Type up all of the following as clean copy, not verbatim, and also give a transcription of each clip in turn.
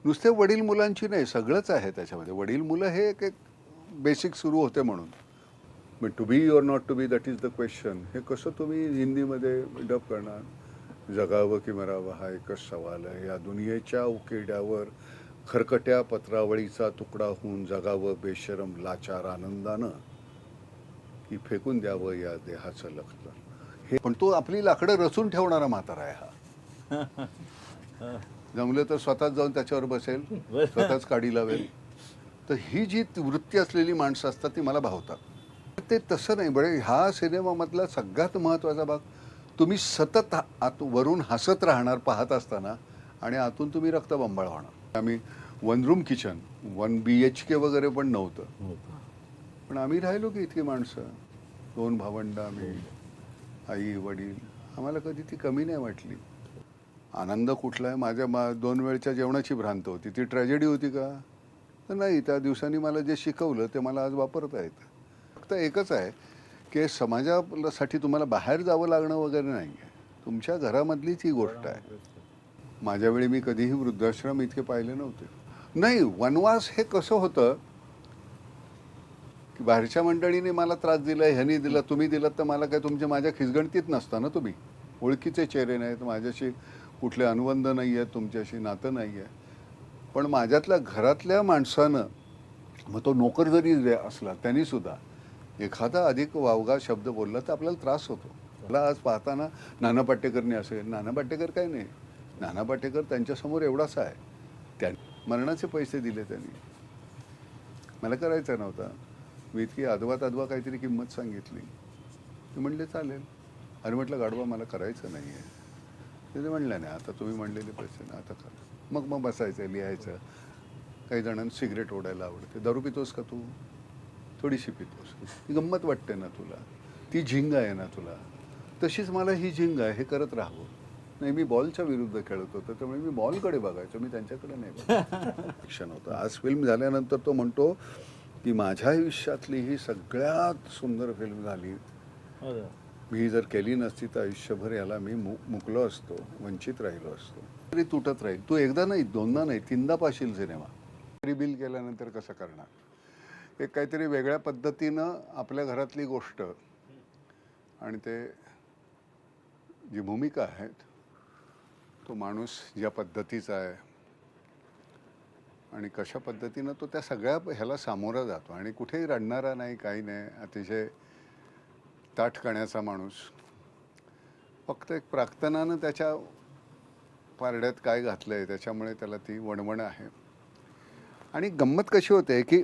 नुसते वडील मुलांची नाही, सगळंच आहे त्याच्यामध्ये. वडील मुलं हे एक एक बेसिक सुरू होते म्हणून. मग to be or not to be that is the question. हे कसं तुम्ही हिंदीमध्ये डब करणार? जगावं की मरावं हा एकच सवाल आहे. या दुनियेच्या उकिरड्यावर खरकट्या पत्रावळीचा तुकडा होऊन जगावं बेशरम लाचार आनंदानं, की फेकून द्यावं या देहाचं लखतर. हे पण तो आपली लाकडं रचून ठेवणारा म्हातारा आहे हा. जमलं तर स्वतःच जाऊन त्याच्यावर बसेल, स्वतःच काडी लावेल. तर ही जी वृत्ती असलेली माणसं असतात ती मला भावतात. ते तसं नाही. बरे हा सिनेमामधला सगळ्यात महत्त्वाचा भाग, तुम्ही सतत वरून हसत राहणार पाहत असताना आणि आतून तुम्ही रक्तबंबाळ होणार. आम्ही वन रूम किचन, 1 BHK वगैरे पण नव्हतं, पण आम्ही राहिलो की इतकी माणसं, 2 भावंड आम्ही, आई वडील. आम्हाला कधी ती कमी नाही वाटली. आनंद कुठला आहे? माझ्या 2 वेळच्या जेवणाची भ्रांत होती. ती ट्रॅजेडी होती का? तर नाही. त्या दिवसांनी मला जे शिकवलं ते मला आज वापरता येतं. फक्त एकच आहे की समाजासाठी तुम्हाला बाहेर जावं लागणं वगैरे नाही आहे. तुमच्या घरामधलीच ही गोष्ट आहे. माझ्या वेळी मी कधीही वृद्धाश्रम इतके पाहिले नव्हते. नाही, वनवास हे कसं होतं की बाहेरच्या मंडळीने मला त्रास दिला, ह्यानी दिला, तुम्ही दिलात, तर मला काय माझ्या खिसगणतीत नसता ना तुम्ही. ओळखीचे चेहरे नाहीत, माझ्याशी कुठले अनुबंध नाही आहेत, तुमच्याशी नातं नाही आहे. पण माझ्यातल्या घरातल्या माणसानं, मग तो नोकर जरी असला त्यांनीसुद्धा एखादा अधिक वावगा शब्द बोलला तर आपल्याला त्रास होतो. मला आज पाहताना नाना पाटेकरने असेल, नाना पाटेकर काय नाही, नाना पाटेकर त्यांच्यासमोर एवढासा आहे. त्या मरणाचे पैसे दिले त्यांनी, मला करायचं नव्हता. मी इतकी अधवा काहीतरी किंमत सांगितली. ते म्हणले चालेल. अरे म्हटलं गाढवा मला करायचं नाही आहे. ते म्हणलं नाही, आता तुम्ही म्हणलेले पैसे ना आता करा. मग बसायचं, लिहायचं. काही जणांना सिगरेट ओढायला आवडते. दारू पितोस का तू? थोडीशी पितोस. ही गंमत वाटते ना तुला? ती झिंग आहे ना तुला? तशीच मला ही झिंग आहे. हे करत राहावं. नाही, मी बॉलच्या विरुद्ध खेळत होतो, त्यामुळे मी बॉलकडे बघायचो, मी त्यांच्याकडे नाही बघायचो. शिक्षण होतं. आज फिल्म झाल्यानंतर तो म्हणतो की माझ्या आयुष्यातली ही सगळ्यात सुंदर फिल्म झाली. मी जर केली नसती तर आयुष्यभर याला मी मुकलो असतो, वंचित राहिलो असतो. तरी तुटत राहील. तू एकदा नाही, दोनदा नाही, 3दा पाशील सिनेमा. रिबिल केल्यानंतर कसं करणार? एक काहीतरी वेगळ्या पद्धतीनं आपल्या घरातली गोष्ट आणि ते जी भूमिका आहेत, तो माणूस ज्या पद्धतीचा आहे आणि कशा पद्धतीनं तो त्या सगळ्या ह्याला सामोरा जातो आणि कुठेही रडणारा नाही, काही नाही. अतिशय ताठकण्याचा माणूस. फक्त एक प्राक्तनानं त्याच्या पारड्यात काय घातलं आहे त्याच्यामुळे त्याला ती वणवण आहे. आणि गंमत कशी होते की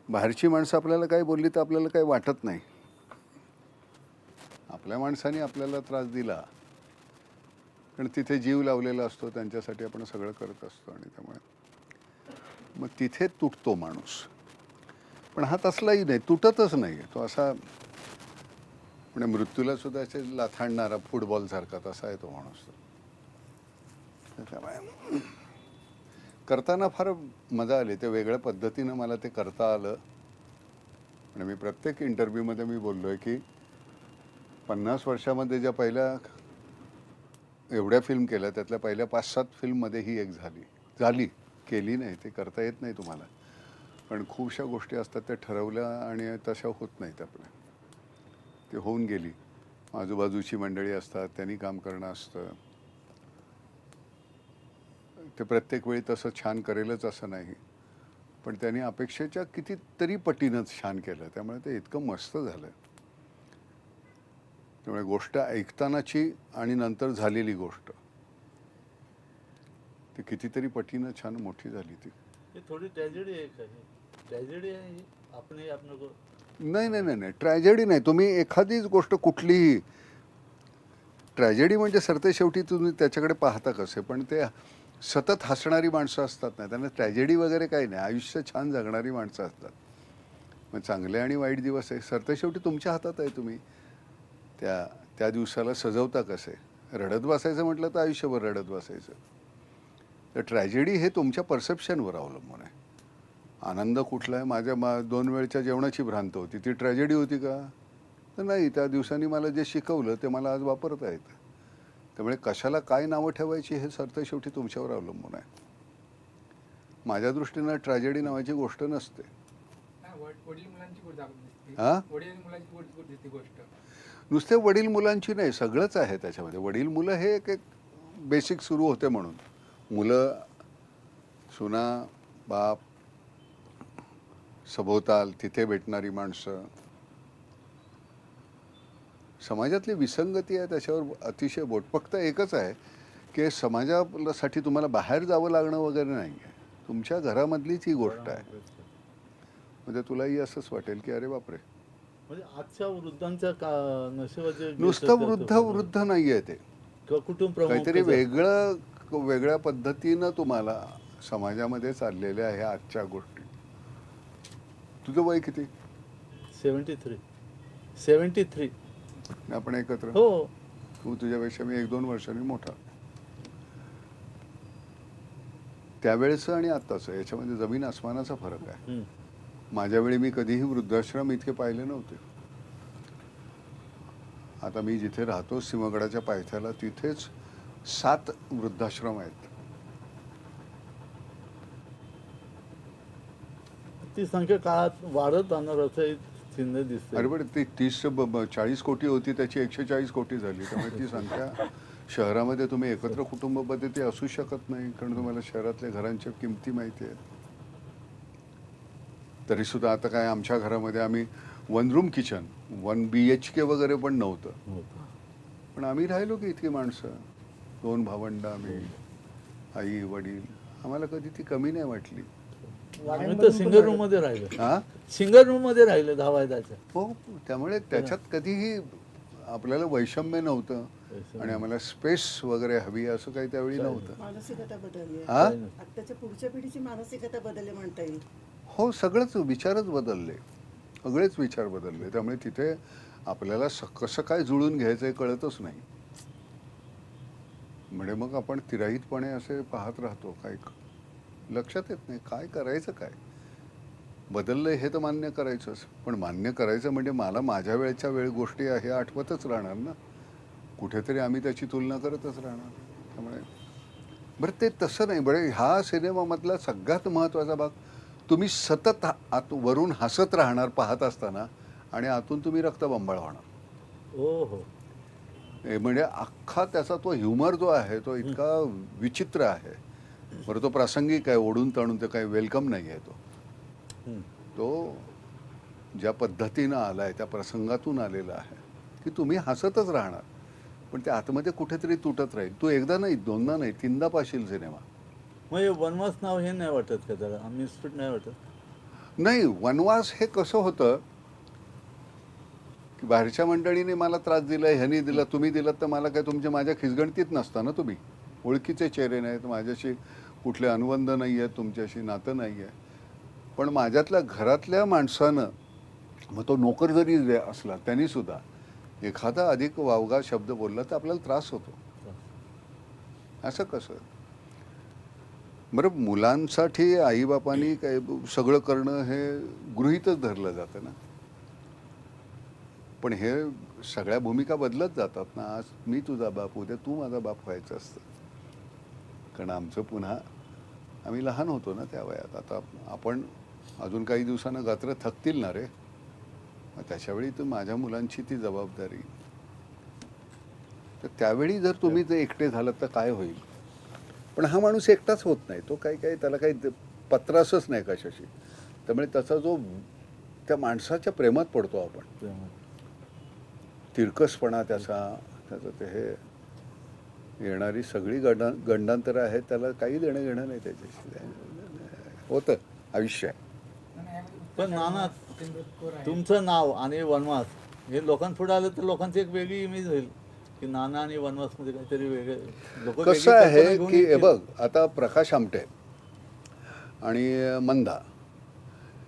बाहेरची माणसं आपल्याला काही बोलली तर आपल्याला काही वाटत नाही. आपल्या माणसाने आपल्याला त्रास दिला कारण तिथे जीव लावलेला असतो, त्यांच्यासाठी आपण सगळं करत असतो आणि त्यामुळे मग तिथे तुटतो माणूस. पण हा तसलाही नाही, तुटतच नाही. तो असा म्हणजे मृत्यूला सुद्धा असे लाथाडणारा फुटबॉलसारखा तसा आहे तो माणूस. त्याच्यामुळे करताना फार मजा आली. ते वेगळ्या पद्धतीनं मला ते करता आलं. आणि मी प्रत्येक इंटरव्ह्यूमध्ये मी बोललो आहे की 50 वर्षामध्ये ज्या पहिल्या एवढ्या फिल्म केल्या त्यातल्या पहिल्या 5-7 फिल्ममध्ये ही एक झाली केली नाही, ते करता येत नाही तुम्हाला. पण खूपशा गोष्टी असतात त्या ठरवल्या आणि तशा होत नाहीत आपल्या. ते होऊन गेली. आजूबाजूची मंडळी असतात, त्यांनी काम करणं असतं. ते प्रत्येक वेळी तसं छान करेलच असं नाही, पण त्यांनी अपेक्षेच्या कितीतरी पटीनंच छान केलं, त्यामुळे ते इतकं मस्त झालं. त्यामुळे गोष्ट ऐकतानाची आणि नंतर झालेली गोष्ट ती कितीतरी पटीनं छान मोठी झाली. ती थोडी ट्रॅजेडी आहे का? ट्रॅजेडी आहे आपण नाही नाही नाही नाही, ट्रॅजेडी नाही. तुम्ही एखादीच गोष्ट कुठलीही ट्रॅजेडी म्हणजे सरते शेवटी तुम्ही त्याच्याकडे पाहता कसे, पण ते सतत हसणारी माणसं असतात ना, त्यांना ट्रॅजेडी वगैरे काही नाही. आयुष्य छान जगणारी माणसं असतात. मग चांगले आणि वाईट दिवस आहे, सरते शेवटी तुमच्या हातात आहे. तुम्ही त्या दिवसाला सजवता कसे. रडत बसायचं म्हटलं तर आयुष्यभर रडत बसायचं. तर ट्रॅजेडी हे तुमच्या परसेप्शनवर अवलंबून आहे. आनंद कुठला आहे? माझ्या 2 वेळच्या जेवणाची भ्रांत होती. ती ट्रॅजेडी होती का? तर नाही. त्या दिवसांनी मला जे शिकवलं ते मला आज वापरता येतं. त्यामुळे कशाला काय नावं ठेवायची हे सरतं शेवटी तुमच्यावर अवलंबून आहे. माझ्या दृष्टीनं ट्रॅजेडी नावाची गोष्ट नसते. वडील मुलांची गोष्ट दिसते. हा? वडील मुलांची गोष्ट दिसते गोष्ट. नुसते वडील मुलांची नाही, सगळंच आहे त्याच्यामध्ये. वडील मुलं हे एक एक बेसिक सुरू होते म्हणून. मुलं, सुना, बाप, सभोवताल तिथे भेटणारी माणसं, समाजातली विसंगती आहे त्याच्यावर अतिशय बोट. फक्त एकच आहे की समाजासाठी तुम्हाला बाहेर जावं लागणं वगैरे नाही आहे, तुमच्या घरामधलीच ही गोष्ट आहे. म्हणजे तुलाही असंच वाटेल की अरे बापरे, म्हणजे आजच्या वृद्धांच्या नशिबाचे नुसतं वृद्ध नाही आहे ते, कुटुंब प्रमुख काहीतरी वेगळ्या पद्धतीनं तुम्हाला समाजामध्ये चाललेल्या ह्या आजच्या गोष्टी. तुझं वय किती? 73. आपण एकत्र. हो. तू तुझ्यापेक्षा मी 1-2 वर्षांनी मोठा. त्यावेळेचं आणि आत्ताचं याच्यामध्ये जमीन आसमानाचा फरक आहे. माझ्या वेळी मी कधीही वृद्धाश्रम इतके पाहिले नव्हते. आता मी जिथे राहतो सिंहगडाच्या पायथ्याला, तिथेच 7 वृद्धाश्रम आहेत. ती संख्या काळात वाढत जाणार असं चिन्ह दिसते. अरे पण ती 40 कोटी होती त्याची 140 कोटी झाली. त्यामुळे ती संख्या शहरामध्ये तुम्ही एकत्र कुटुंब पद्धती असू शकत नाही, कारण तुम्हाला शहरातल्या घरांच्या किमती माहिती आहेत. तरी सुद्धा आता काय आमच्या घरामध्ये आम्ही 1 रूम किचन 1 BHK वगैरे पण नव्हतं, पण आम्ही राहिलो की इतकी माणसं, 2 भावंड आम्ही, आई वडील, आम्हाला कधी ती कमी नाही वाटली. आम्ही तर सिंगल रूम मध्ये राहिलो. हा, सिंगल रूम मध्ये राहिले 10 वाजताच्या. हो. त्यामुळे त्याच्यात कधीही आपल्याला वैषम्य नव्हतं आणि आम्हाला स्पेस वगैरे हवी असं काही त्यावेळी नव्हतं. मानसिकता बदलली आहे. हा, आत्ताच्या पुढच्या पिढीची मानसिकता बदलली म्हणता येईल. हो, सगळंच विचारच बदलले, सगळेच विचार बदलले. त्यामुळे तिथे आपल्याला कसं काय जुळून घ्यायचं हे कळतच नाही. म्हणजे मग आपण तिराहितपणे असे पाहत राहतो, काय लक्षात येत नाही काय करायचं. काय बदललंय हे तर मान्य करायचंच, पण मान्य करायचं म्हणजे मला माझ्या वेळच्या गोष्टी हे आठवतच राहणार ना, कुठेतरी आम्ही त्याची तुलना करतच राहणार. त्यामुळे बरं ते तसं नाही. बरं, हा सिनेमामधला सगळ्यात महत्त्वाचा भाग, तुम्ही सतत वरून हसत राहणार पाहत असताना आणि आतून तुम्ही रक्तबंबाळ होणार. हो हो. म्हणजे अख्खा त्याचा तो ह्युमर जो आहे तो इतका विचित्र आहे. बरं, तो प्रासंगिक आहे, ओढून ताणून, ते काही वेलकम नाही आहे. तो ज्या पद्धतीनं आला आहे त्या प्रसंगातून आलेला आहे की तुम्ही हसतच राहणार, पण ते आतमध्ये कुठेतरी तुटत राहील. तू एकदा नाही, दोनदा नाही, 3दा पाहशील सिनेमा. म्हणजे वनवास नाव हे नाही वाटत का त्याला? मिसफिट नाही वाटत? नाही, वनवास हे कसं होतं की बाहेरच्या मंडळीने मला त्रास दिला, ह्यानी दिला, तुम्ही दिलात, तर मला काय तुमच्या माझ्या खिसगणतीत नसता ना. तुम्ही ओळखीचे चेहरे नाहीत, माझ्याशी कुठले अनुबंध नाही आहेत, तुमच्याशी नातं नाही आहे. पण माझ्यातल्या घरातल्या माणसानं, मग तो नोकर जरी असला त्यांनी सुद्धा एखादा अधिक वावगा शब्द बोलला तर आपल्याला त्रास होतो. असं कसं? बरं, मुलांसाठी आईबापांनी काय सगळं करणं हे गृहीतच धरलं जातं ना, पण हे सगळ्या भूमिका बदलत जातात ना. आज मी तुझा बाप, उद्या तू माझा बाप व्हायचं असतं. कारण आमचं पुन्हा, आम्ही लहान होतो ना त्या वयात. आता आपण अजून काही दिवसानं गात्र थकतील ना रे, मग त्याच्यावेळी तर माझ्या मुलांची ती जबाबदारी. तर त्यावेळी जर तुम्ही ते एकटे झालात तर काय होईल? पण हा माणूस एकटाच होत नाही, तो काही त्याला काही पत्रासच नाही कशाशी. त्यामुळे त्याचा जो त्या माणसाच्या प्रेमात पडतो आपण, तिरकसपणा त्याचं ते हे येणारी सगळी गंडांतरं आहेत, त्याला काही देणं घेणं नाही त्याच्याशी. होतं आयुष्य. पण नाना, तुमचं नाव आणि वनवास हे लोकांपुढे आलं तर लोकांची एक वेगळी इमेज होईल की नाना आणि वनवासमध्ये काहीतरी वेगळे लोक. कसं आहे की हे बघ, आता प्रकाश आमटे आणि मंदा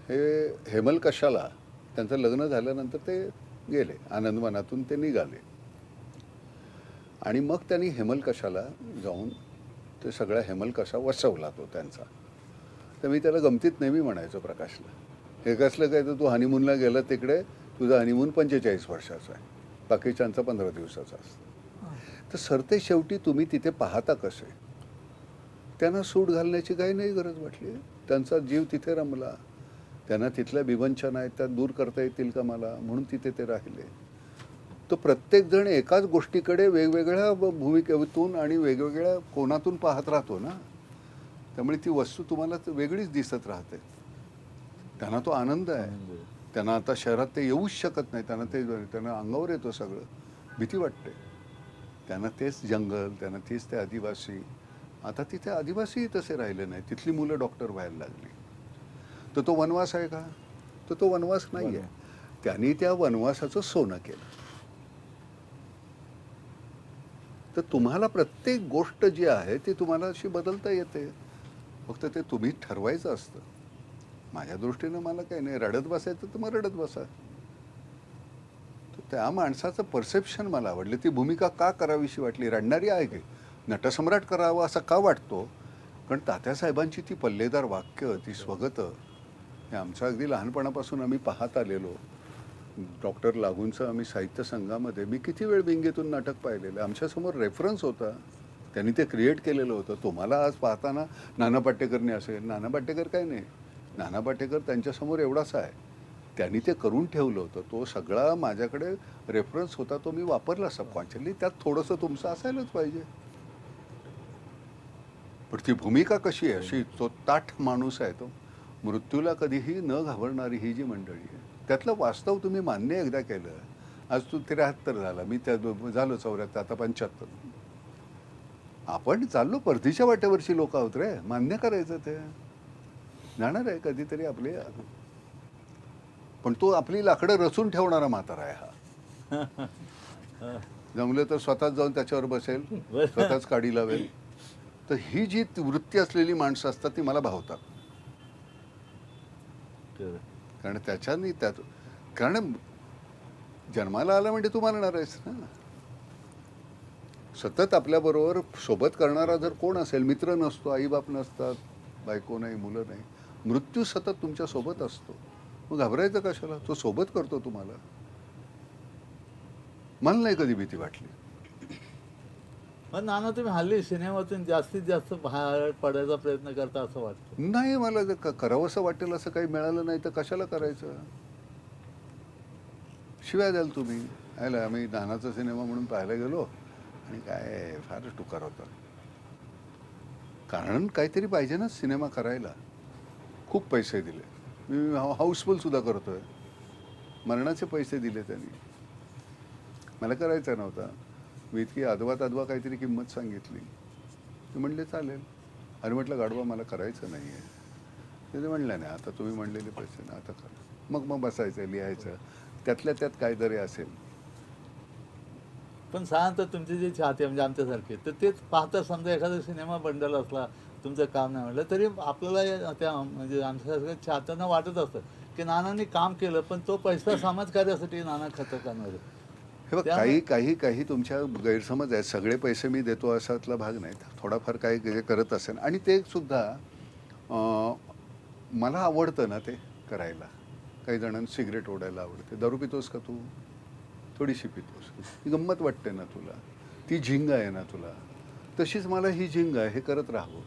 हे हेमल कशाला, त्यांचं लग्न झाल्यानंतर ते गेले आनंदवनातून, ते निघाले आणि मग त्यांनी हेमल कशाला जाऊन ते सगळा हेमल कशा वसवला तो त्यांचा. तर मी त्याला गमतीत नेहमी म्हणायचो प्रकाशला, हे कसलं काय, तर तू हनीमूनला गेला तिकडे, तुझा हनीमून 45 वर्षाचा आहे, बाकीच्यांचा 15 दिवसाचा असतो. तर सरते शेवटी तुम्ही तिथे पाहता कसे? त्यांना सूट घालण्याची काही नाही गरज वाटली. त्यांचा जीव तिथे रमला. त्यांना तिथल्या विवंचना आहेत त्या दूर करता येतील का मला, म्हणून तिथे ते राहिले. तो प्रत्येकजण एकाच गोष्टीकडे वेगवेगळ्या भूमिकेतून आणि वेगवेगळ्या कोनातून पाहत राहतो ना, त्यामुळे ती वस्तू तुम्हाला वेगळीच दिसत राहते. त्यांना तो आनंद आहे. त्यांना आता शहरात ते येऊच शकत नाही. त्यांना अंगावर येतो सगळं, भीती वाटते. त्यांना तेच जंगल, त्यांना तेच ते आदिवासी. आता तिथे आदिवासीही तसे राहिले नाही. तिथली मुलं डॉक्टर व्हायला लागली. तर तो वनवास आहे का? तर तो वनवास नाही आहे. त्यांनी त्या वनवासाचं सोनं केलं. तर तुम्हाला प्रत्येक गोष्ट जी आहे ती तुम्हाला अशी बदलता येते. फक्त ते तुम्ही ठरवायचं असतं. माझ्या दृष्टीनं मला काही नाही, रडत बसायचं तर मग रडत बसा. तर त्या माणसाचं परसेप्शन मला आवडलं. ती भूमिका का करावीशी वाटली? रडणारी आहे की नटसम्राट करावं असं का वाटतो? कारण तात्यासाहेबांची ती पल्लेदार वाक्य, ती स्वगतं, हे आमचं अगदी लहानपणापासून आम्ही पाहत आलेलो. डॉक्टर लागूंचं आम्ही साहित्य संघामध्ये मी किती वेळ विंगेतून नाटक पाहिलेलं. आमच्यासमोर रेफरन्स होता, त्यांनी ते क्रिएट केलेलं होतं. तुम्हाला आज पाहताना नाना पाटेकरने असेल, नाना पाटेकर काय नाही, नाना पाटेकर त्यांच्यासमोर एवढासा आहे. त्यांनी ते करून ठेवलं होतं. तो सगळा माझ्याकडे रेफरन्स होता, तो मी वापरला सबकॉन्शियसली. त्यात थोडंसं तुमचं असायलाच पाहिजे. पण ती भूमिका कशी आहे? अशी तो ताठ माणूस आहे तो, मृत्यूला कधीही न घाबरणारी ही जी मंडळी आहे, त्यातलं वास्तव तुम्ही मान्य एकदा केलं. आज तू 73 झाला, मी त्या झालो 74, आता 75. आपण चाललो परतीच्या वाटेवरची लोक आहोत रे. मान्य करायचं ते. जाणार आहे कधीतरी आपले, पण तो आपली लाकडं रचून ठेवणारा म्हातारा आहे हा. जमलं तर स्वतःच जाऊन त्याच्यावर बसेल, स्वतःच काडी लावेल. तर ही जी वृत्ती असलेली माणसं असतात ती मला भावतात. कारण त्याच्यानी त्यात, कारण जन्माला आला म्हणजे तू मरणार आहेस ना. सतत आपल्याबरोबर सोबत करणारा जर कोण असेल, मित्र नसतो, आईबाप नसतात, बायको नाही, मुलं नाही, मृत्यू सतत तुमच्या सोबत असतो, मग घाबरायचं कशाला? तो सोबत करतो तुम्हाला. मला नाही कधी भीती वाटली. पण नाना तुम्ही हल्ली सिनेमातून जास्तीत जास्त बाहेर पडायचा प्रयत्न करता असं वाटतं. नाही, मला जर करावंसं वाटेल असं काही मिळालं नाही तर कशाला करायचं? शिवाय द्याल तुम्ही. आयला आम्ही नानाचा सिनेमा म्हणून पाहायला गेलो आणि काय फारच टुकार होता. कारण काहीतरी पाहिजे ना सिनेमा करायला. खूप पैसे दिले मी, हाऊसफुल सुद्धा करतोय. मरणाचे पैसे दिले त्यांनी. मला करायचा नव्हता. मी इतकी अदवा काहीतरी किंमत सांगितली. ते म्हणले चालेल. अरे म्हटलं गाढवा मला करायचं नाही आहे. ते म्हणलं नाही, आता तुम्ही म्हणलेले पैसे ना, आता करा. मग बसायचं, लिहायचं, त्यातल्या त्यात काहीतरी असेल. पण साधारणतः तुमचे जे चाहते म्हणजे आमच्यासारखे, तर तेच पाहता समजा एखादा सिनेमा बंडल असला, तुमचं काम नाही म्हटलं तरी आपल्याला त्या म्हणजे आमच्यासारख्या चाहत्यांना वाटत असतं की नानांनी काम केलं, पण तो पैसा समाजकार्यासाठी नाना खर्च करणार आहे. हे बघ, काही तुमच्या गैरसमज आहेत. सगळे पैसे मी देतो असातला भाग नाही. थोडाफार काही जे करत असेल, आणि ते सुद्धा मला आवडतं ना ते करायला. काही जणांना सिगरेट ओढायला आवडते. दारू पितोस का तू? थोडीशी पितोस. ही गंमत वाटते ना तुला, ती झिंग आहे ना तुला. तशीच मला ही झिंग आहे, हे करत राहावं.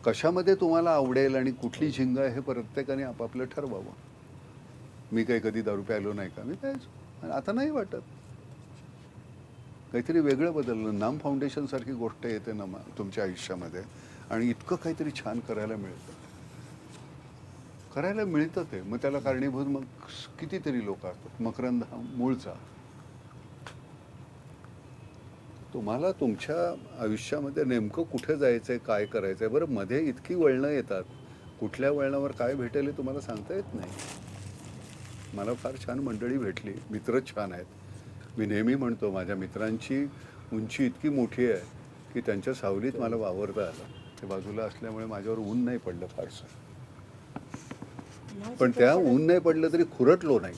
कशामध्ये तुम्हाला आवडेल आणि कुठली झिंग आहे हे प्रत्येकाने आपापलं ठरवावं. मी काही कधी दारू प्यायलो नाही का? मी प्यायचो. आता नाही वाटत. काहीतरी वेगळं बदललं. नाम फाउंडेशन सारखी गोष्ट येते ना तुमच्या आयुष्यामध्ये, आणि इतकं काहीतरी छान करायला मिळतं ते. मग त्याला कारणीभूत मग कितीतरी लोक असतात. मकरंद हा मूळचा. तुम्हाला तुमच्या आयुष्यामध्ये नेमकं कुठे जायचंय, काय करायचंय. बरं, मध्ये इतकी वळणं येतात, कुठल्या वळणावर काय भेटेल हे तुम्हाला सांगता येत नाही. मला फार छान मंडळी भेटली, मित्र छान आहेत. मी नेहमी म्हणतो माझ्या मित्रांची उंची इतकी मोठी आहे की त्यांच्या सावलीत मला वावरता आलं. ते बाजूला असल्यामुळे माझ्यावर ऊन नाही पडलं फारसं. पण त्या ऊन नाही पडलं तरी खुरटलो नाही.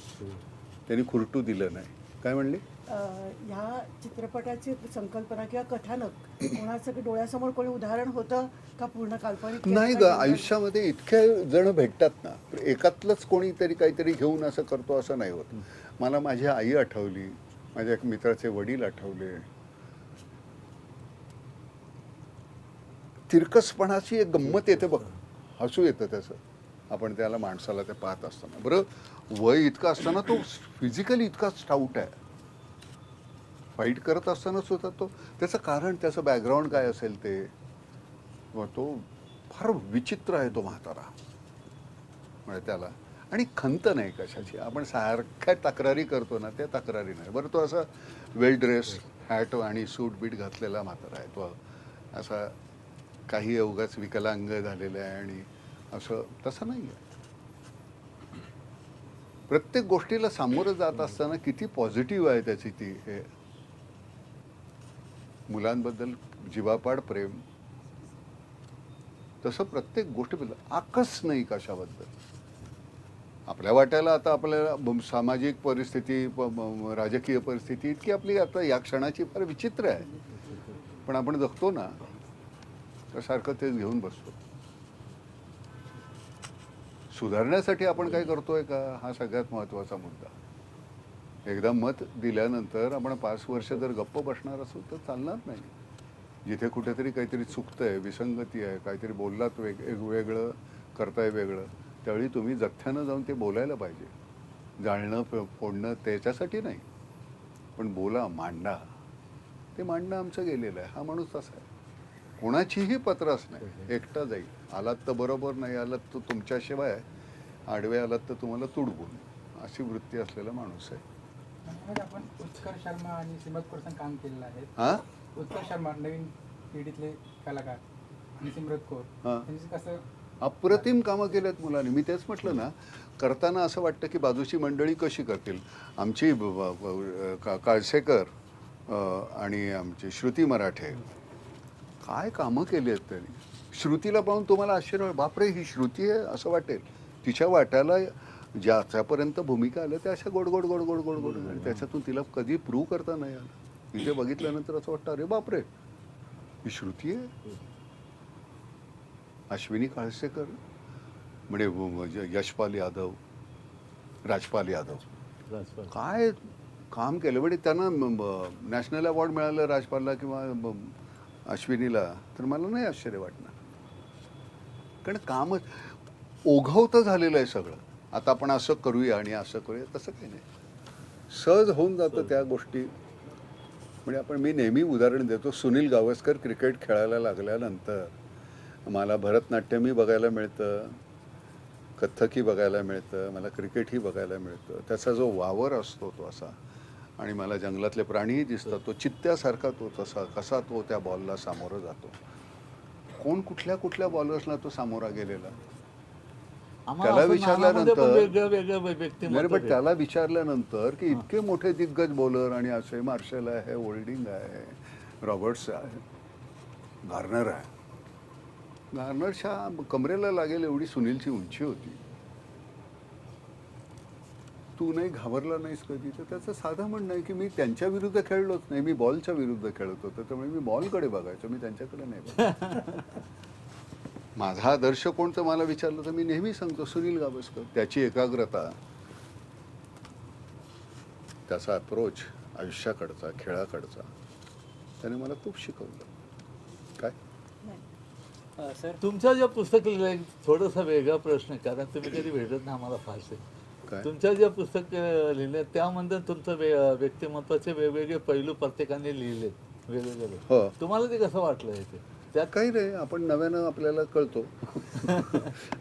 त्यांनी खुरटू दिलं नाही. काय म्हणले? ह्या चित्रपटाची संकल्पना किंवा कथानक कोणाचं डोळ्यासमोर कोणी उदाहरण होतं का पूर्ण काल्पनिक? नाही ग, आयुष्यामध्ये इतके जण भेटतात ना, एकातलंच कोणीतरी काहीतरी घेऊन असं करतो असं नाही होत. मला माझी आई आठवली, माझ्या एक मित्राचे वडील आठवले, तिरकसपणाची एक गंमत येते बघ, हसू येतं त्याचं. आपण त्याला माणसाला ते पाहत असताना, बरं वय इतकं असताना तो फिजिकली इतका स्टाऊट आहे. फाईट करत असताना सुद्धा तो, त्याचं कारण, त्याचं बॅकग्राऊंड काय असेल ते, व तो फार विचित्र आहे तो म्हातारा. म्हणजे त्याला आणि खंत नाही कशाची. आपण सारख्या तक्रारी करतो ना, त्या तक्रारी नाही. बरं तो असा वेल ड्रेस, हॅट आणि सूट बीट घातलेला म्हातारा आहे तो. असा काही अवघाच विकलांग झालेला आहे आणि असं तसं नाही आहे. प्रत्येक गोष्टीला सामोरं जात असताना किती पॉझिटिव्ह आहे त्याची ती. हे मुलांबद्दल जिवापाड प्रेम, तसं प्रत्येक गोष्टीबद्दल आकस नाही कशाबद्दल. आपल्या वाट्याला आता आपल्याला सामाजिक परिस्थिती, राजकीय परिस्थिती इतकी आपली आता या क्षणाची फार विचित्र आहे, पण आपण जगतो ना तर सारखं तेच घेऊन बसतो. सुधारण्यासाठी आपण काय करतोय का, हा सगळ्यात महत्त्वाचा मुद्दा. एकदा मत दिल्यानंतर आपण 5 वर्ष जर गप्प बसणार असू तर चालणार नाही. जिथे कुठेतरी काहीतरी चुकतंय, विसंगती आहे, काहीतरी बोललात वेगळं करताय वेगळं, त्यावेळी तुम्ही जथ्यानं जाऊन ते बोलायला पाहिजे. जाळणं फोडणं त्याच्यासाठी नाही, पण बोला, मांडा. ते मांडणं आमचं गेलेलं आहे. हा माणूस तसा आहे, कोणाचीही पत्रच नाही, एकटा जाईल. आलात तर बरोबर, नाही आलात तर तुमच्याशिवाय, आडवे आलात तर तुम्हाला तुडवून, अशी वृत्ती असलेला माणूस आहे. आपण उत्कर्ष शर्मा आणि सिमरत कौर संग काम केलेलं आहे. हां उत्कर्ष शर्मा नवीन पिढीतले कलाकार आणि सिमरत कौर हां, त्यांची कसं अप्रतिम कामं केल्यात मुलांनी. मी तेच म्हटलं ना, करताना असं वाटतं की बाजूची मंडळी कशी करतील. आमची काळसेकर आणि आमची श्रुती मराठे काय कामं केली आहेत त्यांनी. श्रुतीला पाहून तुम्हाला आश्चर्य वाटेल, बापरे ही श्रुती आहे असं वाटेल. तिच्या वाट्याला ज्या आतापर्यंत भूमिका आल्या त्या अशा गोड गोड गोड गोड गोड गोड, आणि त्याच्यातून तिला कधी प्रूव्ह करता नाही आलं. इथे बघितल्यानंतर असं वाटतं, अरे बापरे ही श्रुती आहे. अश्विनी काळसेकर म्हणजे यशपाल यादव, राजपाल यादव, राजपाल. काय काम केलं. म्हणजे त्यांना नॅशनल अवॉर्ड मिळालं राजपालला किंवा अश्विनीला, तर मला नाही आश्चर्य वाटणार. कारण कामच ओघवतं झालेलं आहे सगळं. आता आपण असं करूया आणि असं करूया, तसं काही नाही, सहज होऊन जातं त्या गोष्टी. म्हणजे मी नेहमी उदाहरण देतो, सुनील गावस्कर क्रिकेट खेळायला लागल्यानंतर मला भरतनाट्यमही बघायला मिळतं, कथ्थकही बघायला मिळतं, मला क्रिकेटही बघायला मिळतं. त्याचा जो वावर असतो तो असा, आणि मला जंगलातले प्राणीही दिसतात. तो चित्त्यासारखा तो तसा, कसा तो त्या बॉलला सामोरं जातो. कोण कुठल्या कुठल्या बॉलर्सला तो सामोरा गेलेला. आम्हाला त्याला असं नानामध्ये पण विचारल्यानंतर वेगळं नाही, व्यक्तिमत्व पण आहे. त्याला विचारल्यानंतर की इतके मोठे दिग्गज बॉलर, आणि असे मार्शल आहे, होल्डिंग आहे, रॉबर्ट्स आहे, गार्नर आहे. गार्नरच्या कमरेला लागेल एवढी सुनीलची उंची होती. तू नाही घाबरला नाहीस कधी. तर त्याचं साधं म्हणणं आहे की मी त्यांच्या विरुद्ध खेळलोच नाही, मी बॉलच्या विरुद्ध खेळत होतो, त्यामुळे मी बॉलकडे बघायचो, मी त्यांच्याकडे नाही बघायचो. माझा आदर्श कोणतं मला विचारलं तर मी नेहमी सांगतो सुनील गावस्कर. त्याची एकाग्रता, त्याचा अप्रोच आयुष्याकडचा, खेळाकडचा, त्याने मला खूप शिकवलं. काय सर तुमच्या ज्या पुस्तक लिहिलं एक थोडासा वेगळा प्रश्न आहे, कारण तुम्ही कधी भेटत ना आम्हाला फारसे. काय तुमच्या ज्या पुस्तक लिहिले त्यामध्ये तुमचं व्यक्तिमत्वाचे वेगवेगळे पैलू प्रत्येकाने लिहिले वेगवेगळे. हो. तुम्हाला ते कसं वाटलं हे ते? त्यात काही नाही, आपण नव्यानं आपल्याला कळतो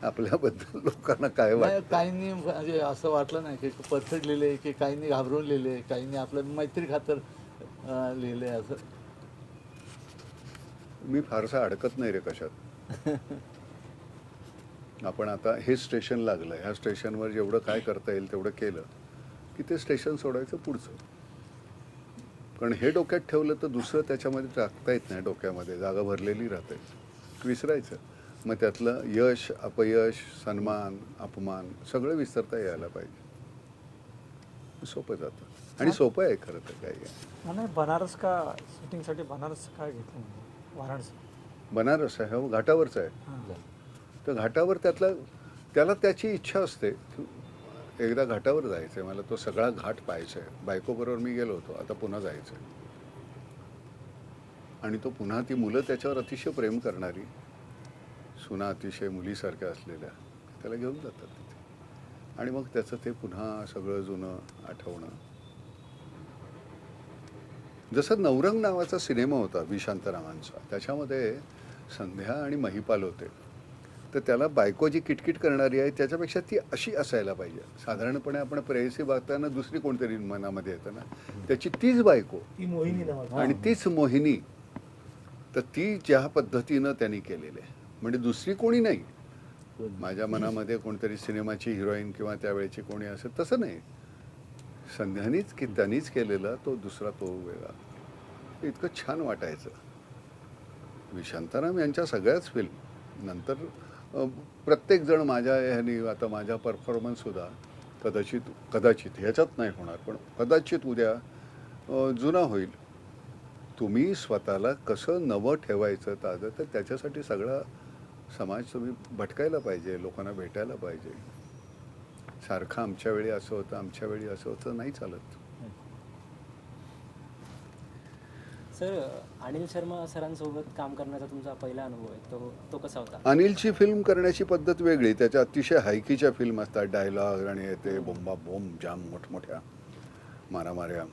आपल्याबद्दल लोकांना काय नाही, वाटतं. काहींनी म्हणजे असं वाटलं नाही की परफेक्ट लिहिले, की काहींनी घाबरून लिहिले, काहींनी आपल्या मैत्री खातर लिहिले असं. मी फारसा अडकत नाही रे कशात. आपण आता हे स्टेशन लागलं, ह्या स्टेशनवर जेवढं काय करता येईल तेवढं केलं की ते स्टेशन सोडायचं पुढचं. कारण हे डोक्यात ठेवलं तर दुसरं त्याच्यामध्ये टाकता येत नाही. डोक्यामध्ये जागा भरलेली राहते, विसरायचं. मग त्यातलं यश, अपयश, सन्मान, अपमान सगळं विसरता यायला पाहिजे. सोपं जातं आणि सोपं आहे खरं तर. काय आहे, नाही बनारस का शूटिंगसाठी बनारस काय घेतलं वाराणसी? बनारस आहे, हो घाटावरचं आहे. तर घाटावर त्याला त्याची इच्छा असते की एकदा घाटावर जायचं आहे, मला तो सगळा घाट पाहायचा आहे. बायकोबरोबर मी गेलो होतो, आता पुन्हा जायचं आहे. आणि तो पुन्हा ती मुलं त्याच्यावर अतिशय प्रेम करणारी, सुना अतिशय मुलीसारख्या असलेल्या, त्याला घेऊन जातात तिथे. आणि मग त्याचं ते पुन्हा सगळं जुनं आठवणं. जसं नवरंग नावाचा सिनेमा होता व्ही शांतारामांचा, त्याच्यामध्ये संध्या आणि महिपाल होते. तर त्याला बायको जी किटकिट करणारी आहे त्याच्यापेक्षा ती अशी असायला पाहिजे. साधारणपणे आपण प्रेयसी बघताना दुसरी कोणतरी मनामध्ये येतं ना, त्याची तीच बायको ती मोहिनी नावाची. आणि तीच मोहिनी. तर ती ज्या पद्धतीनं त्यांनी केलेली आहे, म्हणजे दुसरी कोणी नाही. माझ्या मनामध्ये कोणतरी सिनेमाची हिरोईन किंवा त्यावेळेची कोणी असेल तसं नाही. संध्यानीच की त्यांनीच केलेला तो दुसरा तो वेगळा. इतकं छान वाटायचं. व्ही शांताराम यांच्या सगळ्याच फिल्म नंतर प्रत्येकजण माझ्या ह्यानी आता माझा परफॉर्मन्ससुद्धा कदाचित ह्याच्यात नाही होणार, पण कदाचित उद्या जुना होईल. तुम्ही स्वतःला कसं नवं ठेवायचं ताजं, तर त्याच्यासाठी सगळा समाज तुम्ही भटकायला पाहिजे, लोकांना भेटायला पाहिजे. सारखं आमच्या वेळी असं होतं, आमच्या वेळी असं होतं, नाही चालत. सर, अनिल शर्मा सरांसोबत काम करण्याचा तुमचा पहिला अनुभव आहे, तो कसा होता? अनिलची फिल्म करण्याची पद्धत वेगळी. त्याच्या अतिशय हायकीच्या फिल्म असतात, डायलॉग आणि ते बोंबा बोंब जाम मोठमोठ्या मारामाऱ्या.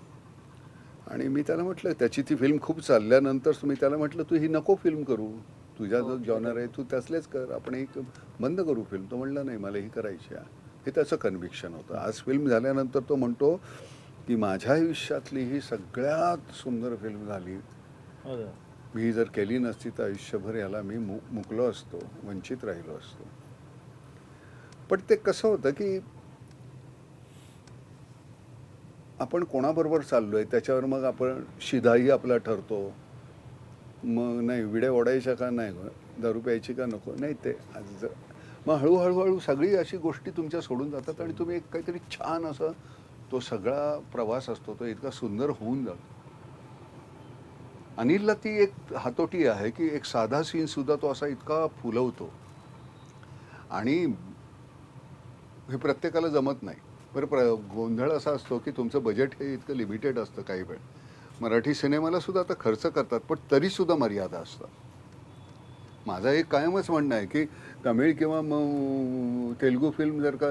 आणि मी त्याला म्हटलं, त्याची ती फिल्म खूप चालल्यानंतर मी त्याला म्हटलं, तू ही नको फिल्म करू, तुझ्या जो जॉनर आहे तू त्यातलेच कर, आपण एक बंद करू फिल्म. तो म्हणला नाही, मला ही करायची आहे. हे त्याचं कन्व्हिक्शन होतं. आज फिल्म झाल्यानंतर तो म्हणतो की माझ्या आयुष्यातली ही सगळ्यात सुंदर फिल्म झाली. मी जर केली नसती तर आयुष्यभर याला मी मुकलो असतो, वंचित राहिलो असतो. पण ते कसं होतं की आपण कोणाबरोबर चाललोय त्याच्यावर मग आपण शिधाही आपला ठरतो. मग नाही विडे ओढायच्या का नाही, दारू प्यायची का नको, नाही ते आज मग हळूहळू सगळी अशी गोष्टी तुमच्या सोडून जातात आणि तुम्ही एक काहीतरी छान असं तो सगळा प्रवास असतो तो इतका सुंदर होऊन जातो. अनिलला ती एक हातोटी आहे की एक साधा सीन सुद्धा तो असा इतका फुलवतो. आणि हे प्रत्येकाला जमत नाही. बरं, गोंधळ असा असतो की तुमचं बजेट हे इतकं लिमिटेड असतं. काही वेळ मराठी सिनेमाला सुद्धा आता खर्च करतात, पण तरीसुद्धा मर्यादा असतात. माझं एक कायमच म्हणणं आहे की तमिळ किंवा तेलुगू फिल्म जर का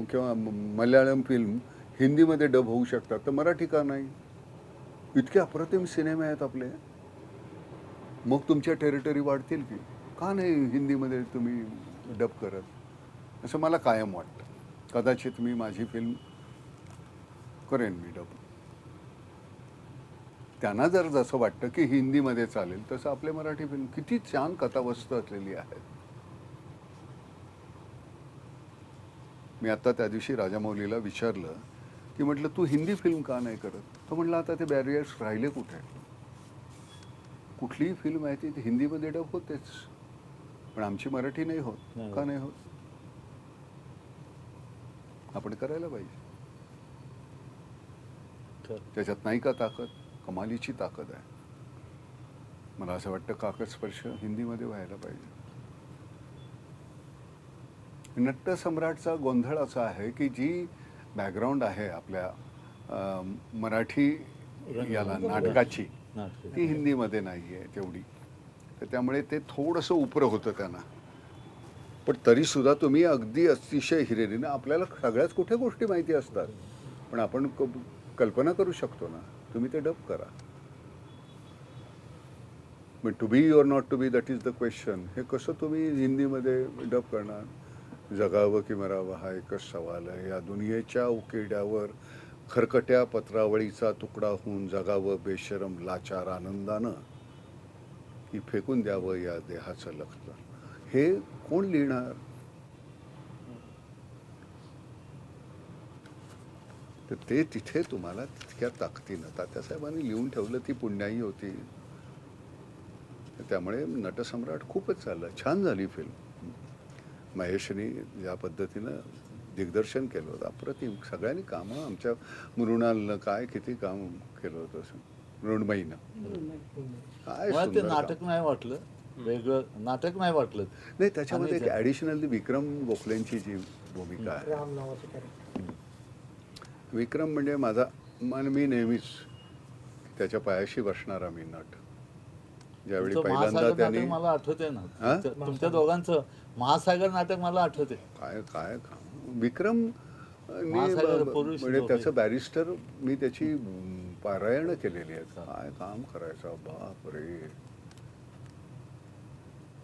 किंवा मल्याळम फिल्म हिंदीमध्ये डब होऊ शकतात, तर मराठी का नाही? इतके अप्रतिम सिनेमे आहेत आपले. मग तुमच्या टेरिटरी वाढतील की का नाही हिंदीमध्ये तुम्ही डब करत, असं मला कायम वाटतं. कदाचित मी माझी फिल्म करेन मी डब. त्यांना जर जसं वाटतं की हिंदीमध्ये चालेल तसं आपले मराठी फिल्म किती छान कथावस्तू असलेली आहेत. मी आता त्या दिवशी राजामौलीला विचारलं की म्हटलं तू हिंदी फिल्म का नाही करत? तो म्हटलं आता ते बॅरियर्स राहिले कुठे. कुठलीही फिल्म आहे ती हिंदीमध्ये डब होतेच, पण आमची मराठी नाही होत. का नाही होत? आपण करायला पाहिजे. त्याच्यात नाही का ताकद, कमालीची ताकद आहे. मला असं वाटतं काकड स्पर्श हिंदीमध्ये व्हायला पाहिजे. नटसम्राटचा गोंधळ असा आहे की जी बॅकग्राऊंड आहे आपल्या मराठी याला नाटकाची, ती हिंदीमध्ये नाही आहे तेवढी. तर त्यामुळे ते थोडंसं उपरं होतं त्यांना. पण तरीसुद्धा तुम्ही अगदी अतिशय हिरिरीनं, आपल्याला सगळ्याच कुठे गोष्टी माहिती असतात, पण आपण कल्पना करू शकतो ना. तुम्ही ते डब करा. पण to be or not to be, that is the question. हे कसं तुम्ही हिंदीमध्ये डब करणार? जगावं की मरावं हा एकच सवाल आहे. या दुनियेच्या उकिरड्यावर खरकट्या पत्रावळीचा तुकडा होऊन जगावं बेशरम लाचार आनंदानं, की फेकून द्यावं या देहाचं लखतर. हे कोण लिहिणार? तर ते तिथे तुम्हाला तितक्या ताकदीनं तात्यासाहेबांनी लिहून ठेवलं. ती पुण्याई होती. त्यामुळे नटसम्राट खूपच चाललं. छान झाली फिल्म. महेशनी ज्या पद्धतीनं दिग्दर्शन केलं होतं अप्रतिम. सगळ्यांनी कामं, आमच्या मृणालनं काय किती काम केलं होतं. मृण्मयीनं काय मला ते सुंदर नाटक काम. नाही वाटलं, वेगळं नाटक नाही वाटलं. नाही, त्याच्यामध्ये एक आणि ॲडिशनली विक्रम गोखलेंची जी भूमिका आहे. राम नावाचे कॅरेक्टर. विक्रम म्हणजे माझा मी नेहमीच त्याच्या पायाशी बसणारा मी नट. ज्यावेळी तुमचं पहिल्यांदा महासागर त्यांनी नाटक मला आठवते हा? ना तुमच्या दोघांचं महासागर नाटक मला आठवते. काय काय विक्रम महासागर पुरुष म्हणजे दोघे. त्याचं बॅरिस्टर मी त्याची पारायण केलेली आहेत. काय काम करायचं बाप रे.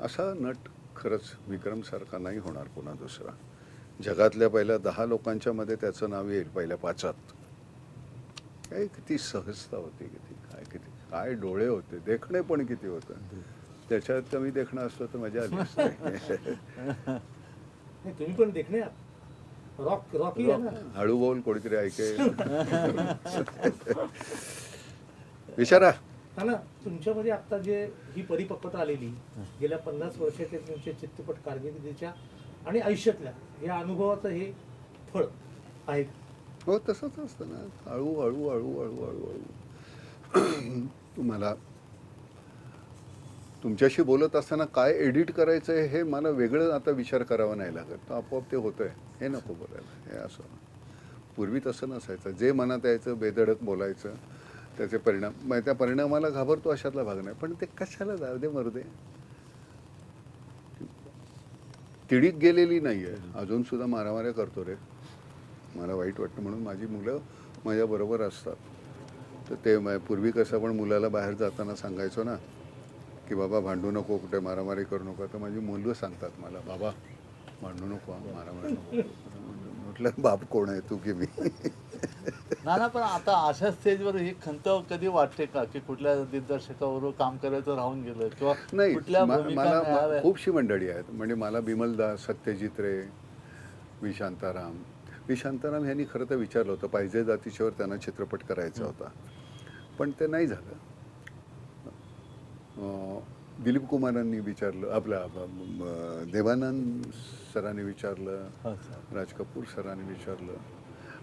असा नट खरंच विक्रम सारखा नाही होणार पुन्हा दुसरा. जगातल्या पहिल्या 10 लोकांच्या मध्ये त्याचं नाव येईल पहिल्या 5त. काय किती सहजता होती, काय डोळे होते, देखणे पण किती होतं. त्याच्यात कमी देखणं असतं तर मजा आली असते. तुम्ही पण देखणे रॉकी आहे ना. हळू बोल, कोणीतरी ऐके. विचारा. हा ना, तुमच्यामध्ये आता जे ही परिपक्वता आलेली गेल्या 50 वर्षाच्या तुमच्या चित्रपट कारकिर्दीच्या आणि आयुष्यातल्या या अनुभवाचं हे फळ आहे. हो तसंच असतं ना. हळूहळू हळूहळू हळूहळू तुम्हाला तुमच्याशी बोलत असताना काय एडिट करायचं आहे हे मला वेगळं आता विचार करावा नाही लागत. आपोआप ते होतंय. हे नको बोलायला, हे असं. पूर्वी तसं नसायचं. जे मनात यायचं बेधडक बोलायचं. त्याचे परिणाम मग त्या परिणामाला घाबरतो अशातला भाग नाही. पण ते कशाला जाऊ दे, मरू दे. तिडीक गेलेली नाही आहे. अजून सुद्धा मारामाऱ्या करतो रे. मला वाईट वाटतं म्हणून माझी मुलं माझ्याबरोबर असतात. तर ते पूर्वी कसं आपण मुलाला बाहेर जाताना सांगायचो ना की बाबा भांडू नको, कुठे मारामारी करू नको. तर माझी मुलं सांगतात मला, बाबा भांडू नको, मारामारी नको. म्हटलं बाप कोण आहे तू की मी. ना पण आता अशा स्टेजवर ही खंत कधी वाटते का की कुठल्या दिग्दर्शकाबरोबर काम करायचं राहून गेलं किंवा नाही कुठल्या भूमिका मला मिळाव्या? खूपशी मंडळी आहेत. म्हणजे मला बिमलदास, सत्यजित रे, व्ही शांताराम यांनी खरं तर विचारलं होतं. पाहिजे जातीच्यावर त्यांना चित्रपट करायचा होता, पण ते नाही झालं. दिलीप कुमारांनी विचारलं, आपला देवानंद सरांनी विचारलं, राज कपूर सरांनी विचारलं.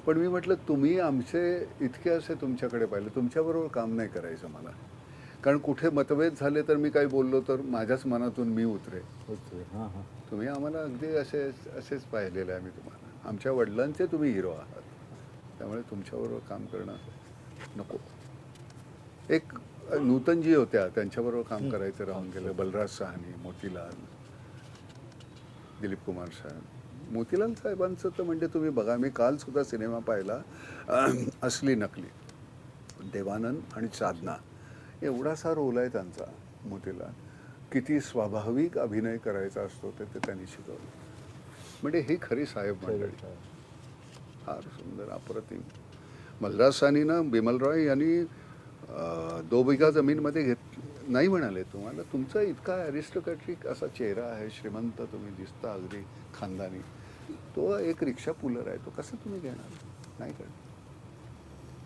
पण मी म्हटलं तुम्ही आमचे इतके असे तुमच्याकडे पाहिले, तुमच्याबरोबर काम नाही करायचं मला. कारण कुठे मतभेद झाले तर मी काही बोललो तर माझ्याच मनातून मी उतरे. तुम्ही आम्हाला अगदी असेच पाहिलेलं आहे मी तुम्हाला. आमच्या वडिलांचे तुम्ही हिरो आहात, त्यामुळे तुमच्याबरोबर काम करणं नको. एक नूतनजी होत्या, त्यांच्याबरोबर काम करायचं राहून गेलं. बलराज साहनी, मोतीलाल, दिलीप कुमार साहेब. मोतीलाल साहेबांचं तर म्हणजे तुम्ही बघा, मी काल सुद्धा सिनेमा पाहिला असली नकली. देवानंद आणि साधना एवढासा रोल आहे त्यांचा. मोतीलाल किती स्वाभाविक अभिनय करायचा असतो ते त्यांनी शिकवलं. म्हणजे ही खरी साहेब मंडळी. फार सुंदर, अप्रतिम. बलराज साहनीनं बिमल रॉय यांनी 2 बिघा जमीनमध्ये नाही म्हणाले तुम्हाला, तुमचा इतका ॲरिस्टोक्रॅटिक असा चेहरा आहे, श्रीमंत तुम्ही दिसता, अगदी खानदानी. तो एक रिक्षा पुलर आहे, तो कसं तुम्ही घेणार? नाही करणार.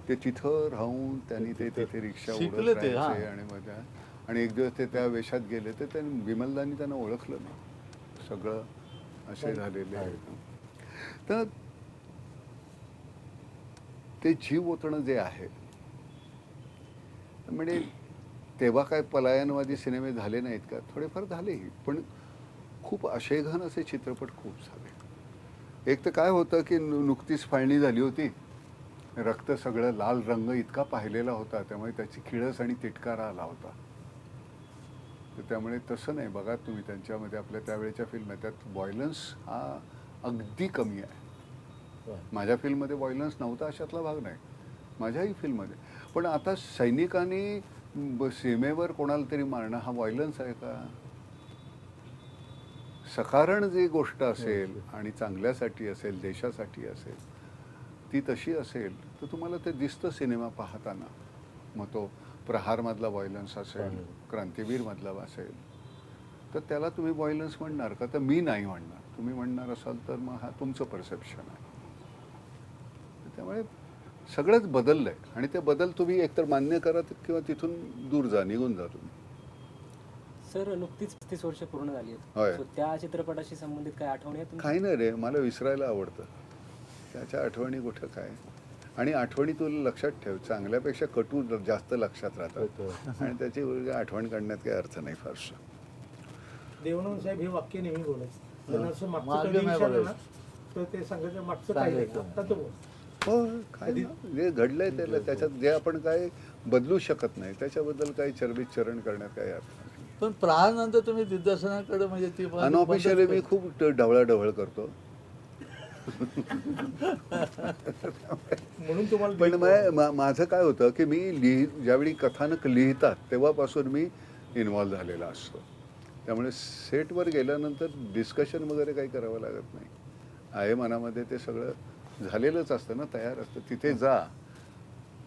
ते तिथं राहून त्यांनी ते तिथे रिक्षा शिकले उडत ते, राहायचे आणि मजा. आणि एक दिवस ते त्या वेशात गेले तर त्यांनी बिमलदानी त्यांना ओळखलं नाही. सगळं असे झालेले आहेत. तर ते जीव ओतणं जे आहे, म्हणजे तेव्हा काय पलायनवादी सिनेमे झाले नाहीत का? थोडेफार झालेही, पण खूप आशयघन असे चित्रपट खूप झाले. एक तर काय होतं की नुकतीच फाळणी झाली होती. रक्त सगळं लाल रंग इतका पाहिलेला होता, त्यामुळे त्याची किळस आणि तिटकारा आला होता. तर त्यामुळे तसं नाही. बघा तुम्ही त्यांच्यामध्ये आपल्या त्यावेळेच्या फिल्म आहेत, त्यात व्हायलन्स हा अगदी कमी आहे. माझ्या फिल्ममध्ये व्हायलन्स नव्हता अशातला भाग नाही, माझ्याही फिल्ममध्ये. पण आता सैनिकांनी सीमेवर कोणाला तरी मारणं हा व्हायलन्स आहे का? सकारण जी गोष्ट असेल आणि चांगल्यासाठी असेल, देशासाठी असेल, ती तशी असेल तर तुम्हाला ते दिसतं सिनेमा पाहताना. मग तो प्रहारमधला व्हायलन्स असेल, क्रांतिवीरमधला असेल, तर त्याला तुम्ही व्हायलन्स म्हणणार का? तर मी नाही म्हणणार. तुम्ही म्हणणार असाल तर मग हा तुमचं परसेप्शन आहे. त्यामुळे सगळंच बदललं आहे आणि ते बदल तुम्ही एकतर मान्य करा किंवा तिथून दूर जा, निघून जा तुम्ही. सर नुकतीच 35 वर्ष पूर्ण झाली होय. आहेत. त्या चित्रपटाशी संबंधित काय आठवणी आहेत? काही नाही रे, मला विसरायला आवडतं. त्याच्या आठवणी कुठं काय. आणि आठवणी तुला लक्षात ठेव, चांगल्यापेक्षा कटू जास्त लक्षात राहतात आणि त्याची आठवण काढण्यात काही अर्थ नाही फारसा. देवानंद साहेब हे वाक्य नेहमी बोलायचं. त्यांना असं मागचं मागे कधी नाही विचारलं ना बोलायचं. तर ते सांगायचं मागचं काय सांगायचं. आता तो बोल. हो काय ना, जे घडलंय त्याला त्याच्यात जे आपण काय बदलू शकत नाही त्याच्याबद्दल काही चरण करण्यात काही अर्थ नाही. पण प्रहारनंतर तुम्ही दिग्दर्शनाकडे म्हणजे ती अनऑफिशियली मी खूप ढवळाढवळ करतो. म्हणून तुम्हाला पण माझं काय होतं की मी ज्यावेळी कथानक लिहितात तेव्हापासून मी इन्व्हॉल्व झालेला असतो. त्यामुळे सेटवर गेल्यानंतर डिस्कशन वगैरे काही करावं लागत नाही. आहे मनामध्ये ते सगळं झालेलंच असतं ना, तयार असतं. तिथे जा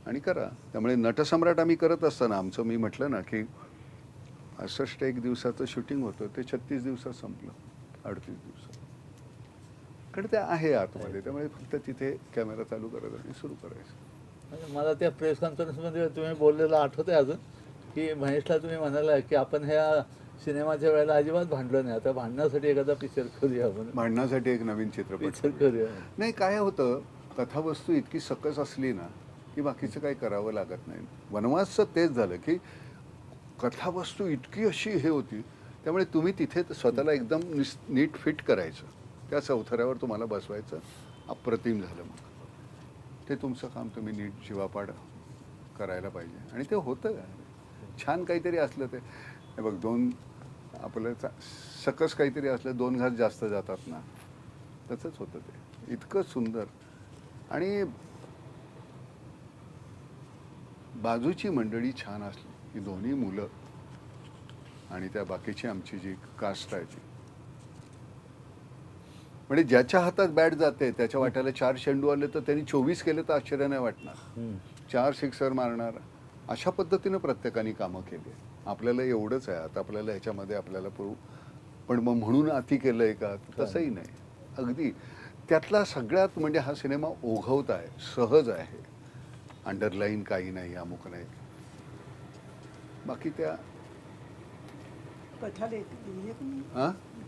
आणि करा. त्यामुळे नटसम्राट आम्ही करत असताना आमचं मी म्हटलं ना की 61 दिवसाचं शूटिंग होतं ते 36 दिवसात संपलं, 38 दिवसात. कारण ते आहे आतमध्ये. त्यामुळे फक्त तिथे कॅमेरा चालू करायचा आणि सुरू करायचं. म्हणजे मला त्या प्रेस कॉन्फरन्समध्ये तुम्ही बोललेलं आठवतंय अजून की महेशला तुम्ही म्हणाला की आपण ह्या सिनेमाच्या वेळेला अजिबात भांडलो नाही, आता भांडण्यासाठी एखादा पिक्चर करूया आपण. भांडण्यासाठी एक नवीन चित्रपट पिक्चर करूया. नाही. काय होतं, कथावस्तू इतकी सकस असली ना की बाकीचं काही करावं लागत नाही. वनवासचं तेच झालं की कथावस्तू इतकी अशी हे होती, त्यामुळे तुम्ही तिथे स्वतःला एकदम नीट फिट करायचं, त्या चौथऱ्यावर तुम्हाला बसवायचं. अप्रतिम झालं. मग ते तुमचं काम तुम्ही नीट जीवापाड करायला पाहिजे आणि ते होतं. छान काहीतरी असलं ते हे बघ, आपलं सकस काहीतरी असलं 2 घास जास्त जातात ना, तसंच होतं ते. इतकं सुंदर. आणि बाजूची मंडळी छान असली की दोन्ही मुलं आणि त्या बाकीची आमची जी कास्ट आहे ती, म्हणजे ज्याच्या हातात बॅट जाते त्याच्या वाट्याला 4 चेंडू आले तर त्यांनी 24 केले तर आश्चर्य नाही वाटणार. 4 सिक्सर मारणार, अशा पद्धतीनं प्रत्येकाने कामं केली. आपल्याला एवढंच आहे आता, आपल्याला ह्याच्यामध्ये आपल्याला पण मग म्हणून अति केलं आहे का, तसंही नाही. अगदी त्यातला सगळ्यात म्हणजे हा सिनेमा ओघवत आहे, सहज आहे, अंडरलाईन काही नाही, अमुक नाही. बाकी त्या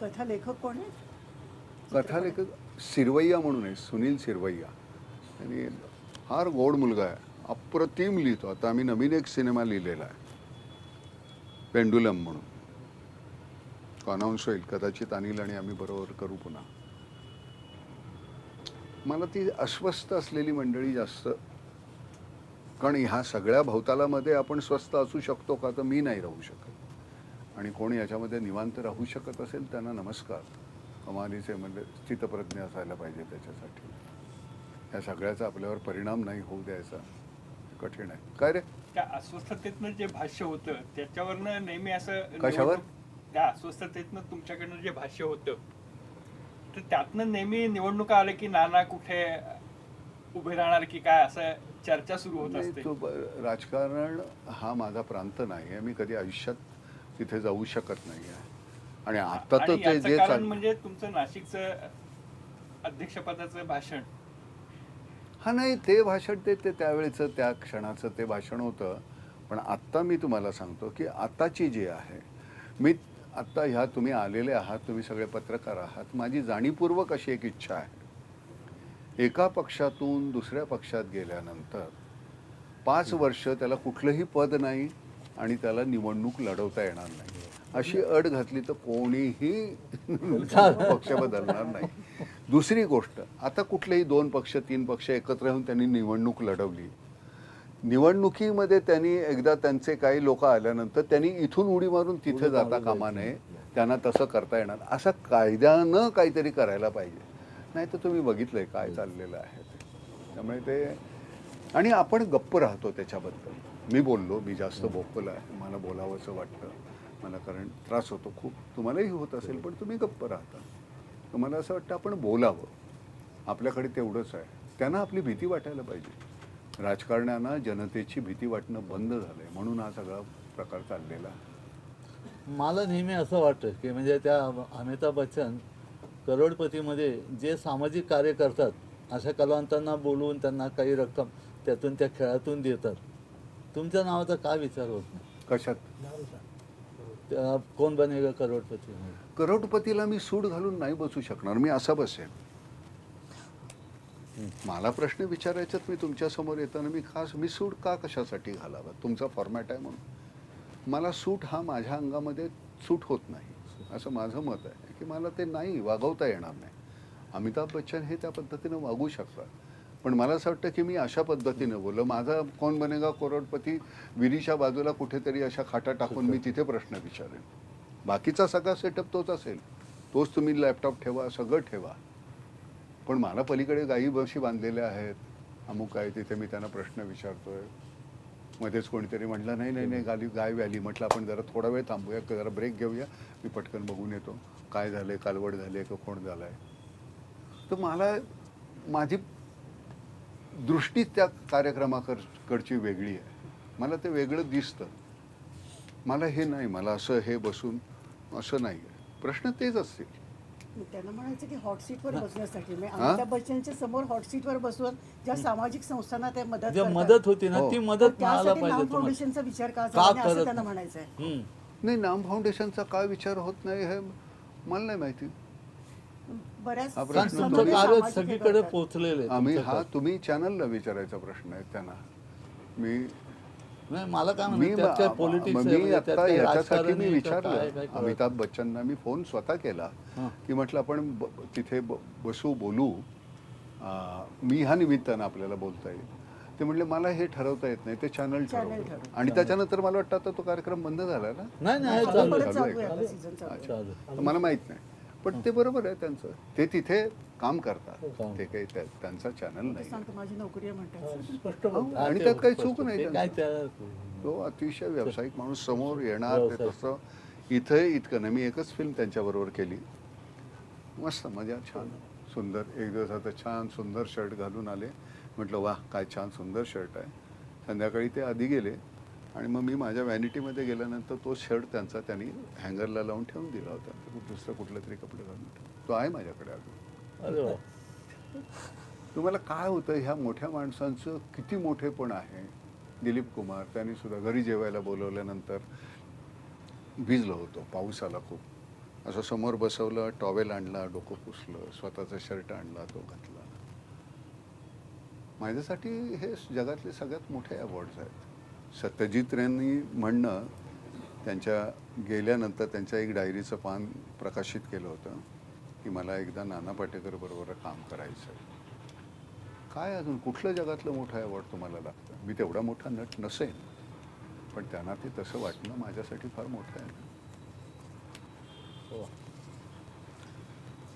कथालेखक कोण आहे? कथालेखक सिरवैया म्हणून आहे, सुनील सिरवैया. आणि फार गोड मुलगा आहे, अप्रतिम लिहितो. आता आम्ही नवीन एक सिनेमा लिहिलेला आहे पेंडुलम म्हणून, अनाऊन्स होईल कदाचित. अनिल आणि आम्ही बरोबर करू पुन्हा. मला ती अस्वस्थ असलेली मंडळी जास्त, कारण ह्या सगळ्या भोवतालामध्ये आपण स्वस्थ असू शकतो का, तर मी नाही राहू शकत. आणि कोणी याच्यामध्ये निवांत राहू शकत असेल त्यांना नमस्कार. कमालीचे म्हणजे स्थितप्रज्ञ असायला पाहिजे त्याच्यासाठी. या सगळ्याचा आपल्यावर परिणाम नाही होऊ द्यायचा, कठीण आहे. काय रे, त्या अस्वस्थतेतनं जे भाष्य होतं त्याच्यावरनं नेहमी असं कशावर? त्या अस्वस्थतेतनं तुमच्याकडनं जे भाष्य होतं तर त्यातनं नेहमी निवडणुका आल्या की नाना कुठे उभे राहणार की काय, असं चर्चा सुरू होत असते. राजकारण हा माझा प्रांत नाही आहे. मी कधी आयुष्यात तिथे जाऊ शकत नाही आहे. आणि आता तर ते जे कारण म्हणजे तुमचं नाशिकचं अध्यक्षपदाचं भाषण, हा नाही, ते भाषण ते त्यावेळेचं त्या क्षणाचं ते भाषण होतं. पण आत्ता मी तुम्हाला सांगतो की आताची जी आहे, मी आत्ता ह्या तुम्ही आलेले आहात, तुम्ही सगळे पत्रकार आहात, माझी जाणीवपूर्वक अशी एक इच्छा आहे, एका पक्षातून दुसऱ्या पक्षात गेल्यानंतर 5 वर्ष त्याला कुठलंही पद नाही आणि त्याला निवडणूक लढवता येणार नाही, अशी अट घातली तर कोणीही पक्ष बदलणार नाही. दुसरी गोष्ट, आता कुठलेही 2 पक्ष 3 पक्ष एकत्र येऊन त्यांनी निवडणूक लढवली. निवडणुकीमध्ये त्यांनी एकदा त्यांचे काही लोक आल्यानंतर त्यांनी इथून उडी मारून तिथे जाता कामा नये. त्यांना तसं करता येणार, असं कायद्यानं काहीतरी करायला पाहिजे. नाही तर तुम्ही बघितलंय काय चाललेलं आहे ते. त्यामुळे ते, आणि आपण गप्प राहतो त्याच्याबद्दल. मी बोललो, मी जास्त बोकल आहे, मला बोलावंसं वाटतं मला, कारण त्रास होतो खूप. तुम्हालाही होत असेल, पण तुम्ही गप्प राहता. तुम्हाला असं वाटतं आपण बोलावं, आपल्याकडे तेवढंच आहे. त्यांना आपली भीती वाटायला पाहिजे. राजकारण्यांना जनतेची भीती वाटणं बंद झालंय, म्हणून हा सगळा प्रकार चाललेला आहे. मला नेहमी असं वाटतं की म्हणजे त्या अमिताभ बच्चन करोडपतीमध्ये जे सामाजिक कार्य करतात, अशा कलावंतांना बोलवून त्यांना काही रक्कम त्यातून त्या खेळातून देतात. तुमच्या नावाचा का विचार होत नाही? कशात? कोण बनेगा करोडपती? करोडपतीला मी सूट घालून नाही बसू शकणार, मी असा बसेन. मला प्रश्न विचारायच्यात, मी तुमच्यासमोर येताना मी सूट का कशासाठी घालावा? तुमचा फॉर्मॅट आहे म्हणून. मला सूट हा माझ्या अंगामध्ये सूट होत नाही, असं माझं मत आहे की मला ते नाही वागवता येणार नाही. अमिताभ बच्चन हे त्या पद्धतीनं वागू शकतात. पण मला असं वाटतं की मी अशा पद्धतीनं बोललो. माझा कौन बनेगा करोडपती विहिरीच्या बाजूला कुठेतरी अशा खाटा टाकून मी तिथे प्रश्न विचारेन. बाकीचा सगळा सेटअप तोच असेल, तोच तुम्ही लॅपटॉप ठेवा, सगळं ठेवा. पण मला पलीकडे गायी म्हशी बांधलेल्या आहेत, अमुक आहे, तिथे मी त्यांना प्रश्न विचारतोय. मध्येच कोणीतरी म्हटलं नाही नाही नाही गाय व्याली. म्हटलं आपण जरा थोडा वेळ थांबूया, जरा ब्रेक घेऊया, मी पटकन बघून येतो काय झालंय, कालवड झाली आहे का कोण झालाय. तर मला माझी दृष्टी त्या कार्यक्रमाकडची वेगळी आहे. मला ते वेगळं दिसतं. मला हे नाही, मला असं हे बसून असं नाही आहे. प्रश्न तेच असतील. त्यांना म्हणायचं की हॉट सीटवर बसण्यासाठी म्हणजे हा? अमिताभ बच्चनच्या समोर हॉट सीटवर बसून ज्या सामाजिक संस्थांना ते मदत जे करतात, मदत होती ना हो. ती तर मदत मिळायला त्यासाठी पाहिजे नाम तुम्हाला. फाउंडेशनचा विचार का का झाला नाही असं करत त्यांना नाही? म्हणायचं आहे. हम्म. नाही, नाम फाउंडेशनचा काय विचार होत नाही हे मला नाही माहिती. बऱ्याच हा कारण प्रश्न तुमचं तुम्ही- कार्य सामाजिक हे सगळीकडे करतात. पोहोचलेलं आहे आम्ही तुमचं कार्य. तुम्ही चॅनलला विचारायचा प्रश्न आहे त्यांना. मी नाही मला काय मी म्हणायचं त्यात काय पॉलिटिक्स मी आता याच्यासाठी मी काय विचारलं कळत अमिताभ बच्चनना. मी फोन स्वतः केला हां. की म्हटलं आपण तिथे बसू, बोलू. मी ह्या निमित्तानं आपल्याला बोलता येईल. ते म्हटले मला हे ठरवता येत नाही, ते चॅनल ठरवतं. ठरवतं. आणि त्याच्यानंतर मला वाटतं आता तो कार्यक्रम बंद झाला ना. नाही नाही आता चालू परत आहे. चालू चालू आहे, आहे. आता सीझन चालू आहे. चालू आहे. तर मला माहित नाही, पण ते बरोबर आहे त्यांचं. ते तिथे काम करतात. काम. ते काही त्यांचा चॅनल नाही. सांगतो माझी नोकरी आहे म्हणतात. स्पष्ट हो, बोलतो. आणि ते त्यात काही स्पष्ट. चूक नाही ते काय त्यांचं. त्या तो अतिशय व्यावसायिक माणूस समोर येणार. ते व्यावसायिक. तसं इथं इतकं नाही. मी एकच फिल्म त्यांच्याबरोबर केली. मस्त मजा, छान सुंदर. एक दिवस आता छान सुंदर शर्ट घालून आले. म्हटलं वाह काय छान सुंदर शर्ट आहे. संध्याकाळी ते आधी गेले आणि मग मी माझ्या व्हॅनिटीमध्ये गेल्यानंतर तो शर्ट त्यांनी हँगरला लावून ठेवून दिला होता. दुसरं कुठलं तरी कपडे घालून ठेवून. तो आहे माझ्याकडे अजून. अरे वा. तुम्हाला काय होतं, ह्या मोठ्या माणसांचं किती मोठेपण आहे. दिलीप कुमार त्यांनी सुद्धा घरी जेवायला बोलवल्यानंतर भिजलो होतो, पाऊस आला खूप. असं समोर बसवलं, टॉवेल आणला, डोकं पुसलं, स्वतःचा शर्ट आणला, तो घातला. माझ्यासाठी हे जगातले सगळ्यात मोठे अवॉर्ड्स आहेत. सत्यजित रेंनी म्हणणं त्यांच्या गेल्यानंतर त्यांच्या एक डायरीचं पान प्रकाशित केलं होतं की मला एकदा नाना पाटेकर बरोबर काम करायचं आहे. काय अजून कुठलं जगातलं मोठं अवॉर्ड तुम्हाला लागतं? मी तेवढा मोठा नट नसेन, पण त्यांना ते तसं वाटणं माझ्यासाठी फार मोठं आहे. हो.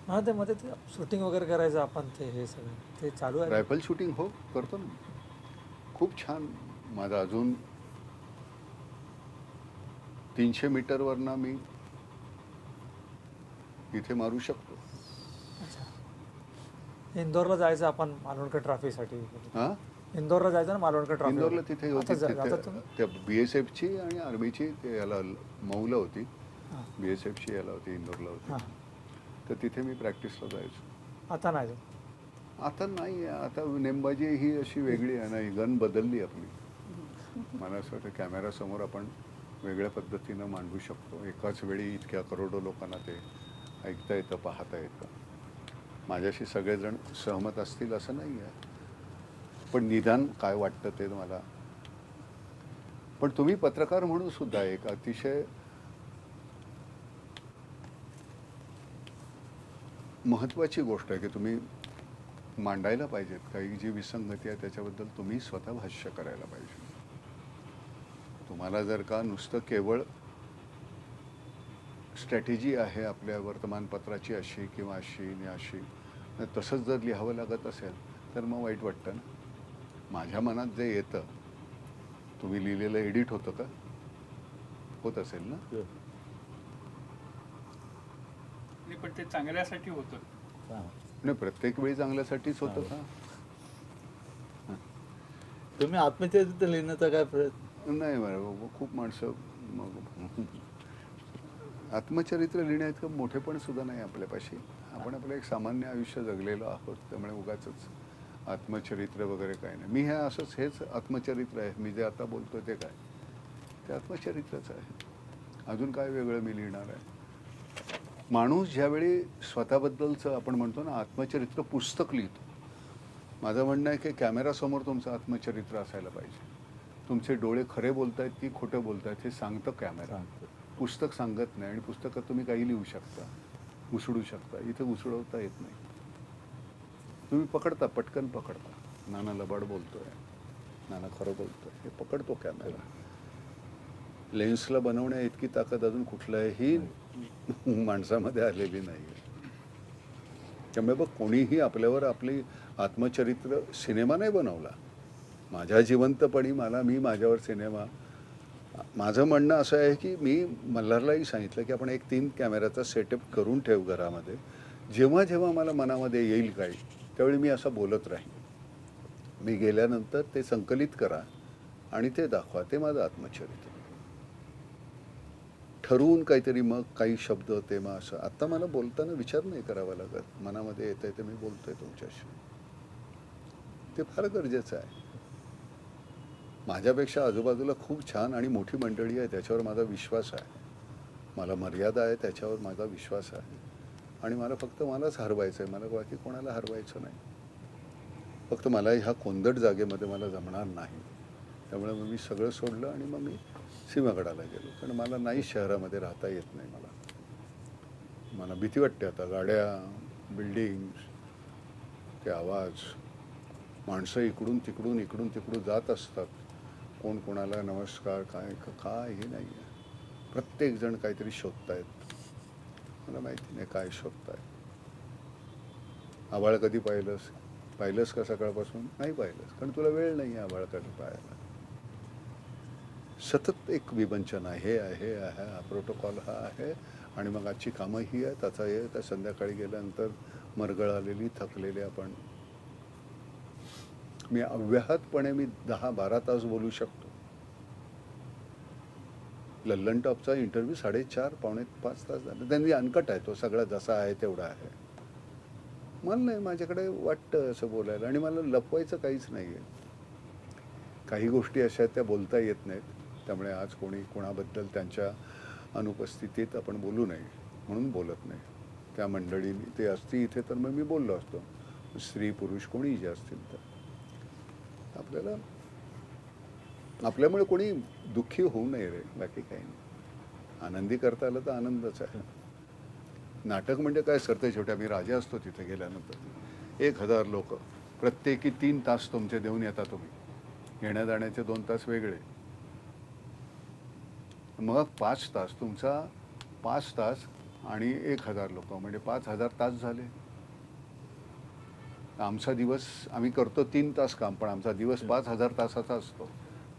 हां ते मध्ये ते शूटिंग वगैरे करायचं आपण ते हे सगळं ते चालू आहे. रायफल शूटिंग हो करतो ना. खूप छान. माझा अजून 300 मीटरवरनं मी इथे मारू शकतो. इंदोरला जायचं आपण मालवणकर ट्रॉफीसाठी. हां, इंदोरला जायचं ना मालवणकर ट्रॉफी. इंदोरला तिथे होती. आता तुम्ही त्या BSFची आणि आर्मीची ते याला मऊला होती. हां. BSFची याला होती, इंदोरला होती. हां. तर तिथे मी प्रॅक्टिसला जायचो. आता नाही जाऊ. आता नाही आहे. आता नेमबाजी ही अशी वेगळी आहे ना, ही गन बदलली आपली. मला असं वाटतं कॅमेरासमोर आपण वेगळ्या पद्धतीनं मांडू शकतो. एकाच वेळी इतक्या करोडो लोकांना ते ऐकता येतं, पाहता येतं. माझ्याशी सगळेजण सहमत असतील असं नाही आहे, पण निदान काय वाटतं ते मला. पण तुम्ही पत्रकार म्हणून सुद्धा एक अतिशय महत्त्वाची गोष्ट आहे की तुम्ही मांडायला पाहिजेत. काही जी विसंगती आहे त्याच्याबद्दल तुम्ही स्वतः भाष्य करायला पाहिजे. तुम्हाला जर का नुसतं केवळ स्ट्रॅटेजी आहे आपल्या वर्तमानपत्राची अशी किंवा अशी आणि अशी, तसंच जर लिहावं लागत असेल तर मग वाईट वाटतं ना. माझ्या मनात जे येतं, तुम्ही लिहिलेलं एडिट होतं का? होत असेल ना. नाही, पण ते चांगल्यासाठी होतं. नाही, प्रत्येक वेळी चांगल्यासाठीच होतं का? तुम्ही आत्मचरित्र लिहिण्याचा काय प्रयत्न? नाही बरं, खूप माणसं मग आत्मचरित्र लिहिण्याइतकं मोठेपण सुद्धा नाही आपल्यापाशी. आपण आपलं एक सामान्य आयुष्य जगलेलो आहोत, त्यामुळे उगाचच आत्मचरित्र वगैरे काय नाही. मी हे असंच, हेच आत्मचरित्र आहे. मी जे आता बोलतो ते काय, ते आत्मचरित्रच आहे. अजून काय वेगळं मी लिहिणार आहे? माणूस ज्यावेळी स्वतःबद्दलचं आपण म्हणतो ना आत्मचरित्र पुस्तक लिहितो, माझं म्हणणं आहे की कॅमेरासमोर तुमचं आत्मचरित्र असायला पाहिजे. तुमचे डोळे खरे बोलतायत की खोटं बोलतायत हे सांगतं कॅमेरा. पुस्तक सांगत नाही. आणि पुस्तकात तुम्ही काही लिहू शकता, उसडू शकता. इथं उसडवता येत नाही. तुम्ही पकडता, पटकन पकडता. नाना लबाड बोलतोय, नाना खरं बोलतोय, हे पकडतो कॅमेरा. लेन्सला बनवण्या इतकी ताकद अजून कुठल्याही माणसामध्ये आलेली नाही आहे. त्यामुळे बघ, कोणीही आपल्यावर आपली आत्मचरित्र सिनेमा नाही बनवला. माझ्या जिवंतपणी मी माझ्यावर सिनेमा, माझं म्हणणं असं आहे की मी मल्हारलाही सांगितलं की आपण एक 3 कॅमेऱ्याचा सेटअप करून ठेव घरामध्ये. जेव्हा जेव्हा मला मनामध्ये येईल काही त्यावेळी मी असं बोलत राहीन. मी गेल्यानंतर ते संकलित करा आणि ते दाखवा. ते माझं आत्मचरित्र. ठरवून काहीतरी मग काही शब्द ते मग असं. आत्ता मला बोलताना विचार नाही करावा लागत. मनामध्ये येतंय ते मी बोलतोय तुमच्याशी. ते फार गरजेचं आहे. माझ्यापेक्षा आजूबाजूला खूप छान आणि मोठी मंडळी आहे, त्याच्यावर माझा विश्वास आहे. मला मर्यादा आहे, त्याच्यावर माझा विश्वास आहे. आणि मला फक्त मलाच हरवायचं आहे, मला बाकी कोणाला हरवायचं नाही. फक्त मला ह्या कोंदट जागेमध्ये मला जमणार नाही. त्यामुळे मग मी सगळं सोडलं आणि मग मी सीमागडाला गेलो. कारण मला नाही शहरामध्ये राहता येत नाही. मला भीती वाटते आता. गाड्या, बिल्डिंग्स, ते आवाज, माणसं इकडून तिकडून जात असतात. कोण कोणाला नमस्कार, काय हे नाही आहे. प्रत्येकजण काहीतरी शोधतायत. मला माहिती नाही काय शोधतायत. आभाळ कधी पाहिलंस का सकाळपासून? नाही पाहिलंस, कारण तुला वेळ नाही आहे आभाळ कधी पाहायला. सतत एक विवंचन आहे, हे आहे, हा प्रोटोकॉल हा आहे. आणि मग आजची कामं ही आहेत, आता हे तर संध्याकाळी गेल्यानंतर मरगळ आलेली, थकलेली आपण. मी अव्याहतपणे 10-12 तास बोलू शकतो. लल्लन टॉपचा इंटरव्ह्यू 4.5 पावणे 5 तास झाला. त्यांनी अनकट आहे तो सगळा, जसा आहे तेवढा आहे. मला नाही, माझ्याकडे वाटतं असं बोलायला. आणि मला लपवायचं काहीच नाही आहे. काही गोष्टी अशा आहेत त्या बोलता येत नाहीत. त्यामुळे आज कोणाबद्दल त्यांच्या अनुपस्थितीत आपण बोलू नये म्हणून बोलत नाही. त्या मंडळींनी ते असती इथे तर मग मी बोललो असतो. स्त्री पुरुष कोणीही जे असतील तर. आपल्यामुळे कोणी दुःखी होऊ नये रे, बाकी काही नाही. आनंदी करता आलं तर आनंदच आहे. नाटक म्हणजे काय सरते छोट्या. मी राजा असतो तिथे गेल्यानंतर. 1000 लोक, प्रत्येकी 3 तास तुमचे देऊन येता तुम्ही. येण्या जाण्याचे 2 तास वेगळे. मग 5 तास तुमचा, 5 तास आणि 1000 लोक म्हणजे 5000 तास झाले. आमचा दिवस, आम्ही करतो 3 तास काम, पण आमचा दिवस 5000 तासाचा असतो.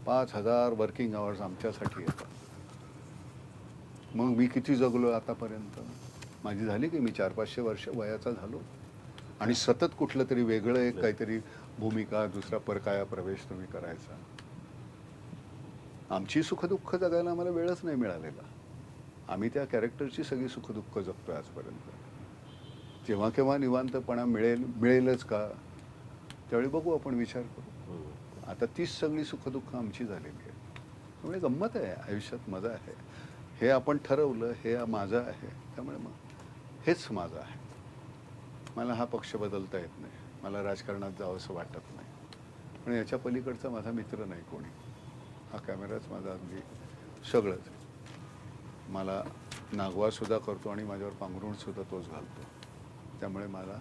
5000 वर्किंग आवर्स आमच्यासाठी येतात. मग मी किती जगलो आतापर्यंत? माझी झाली की मी 400-500 वर्ष वयाचा झालो. आणि सतत कुठलं तरी वेगळं एक काहीतरी भूमिका, दुसरा परकाया प्रवेश तुम्ही करायचा. आमची सुखदुःख जगायला आम्हाला वेळच नाही मिळालेला. आम्ही त्या कॅरेक्टरची सगळी सुखदुःख जगतोय आजपर्यंत. जेव्हा केव्हा निवांतपणा मिळेलच का, त्यावेळी बघू, आपण विचार करू. आता तीच सगळी सुखदुःख आमची झालेली आहे. त्यामुळे गंमत आहे आयुष्यात, मजा आहे. हे आपण ठरवलं, हे माझं आहे. त्यामुळे मग हेच माझं आहे. मला हा पक्ष बदलता येत नाही. मला राजकारणात जावं असं वाटत नाही. पण याच्या पलीकडचा माझा मित्र नाही कोणी. हा कॅमेराच माझा अगदी सगळंच. मला नागवासुद्धा करतो आणि माझ्यावर पांघरुणसुद्धा तोच घालतो. त्यामुळे मला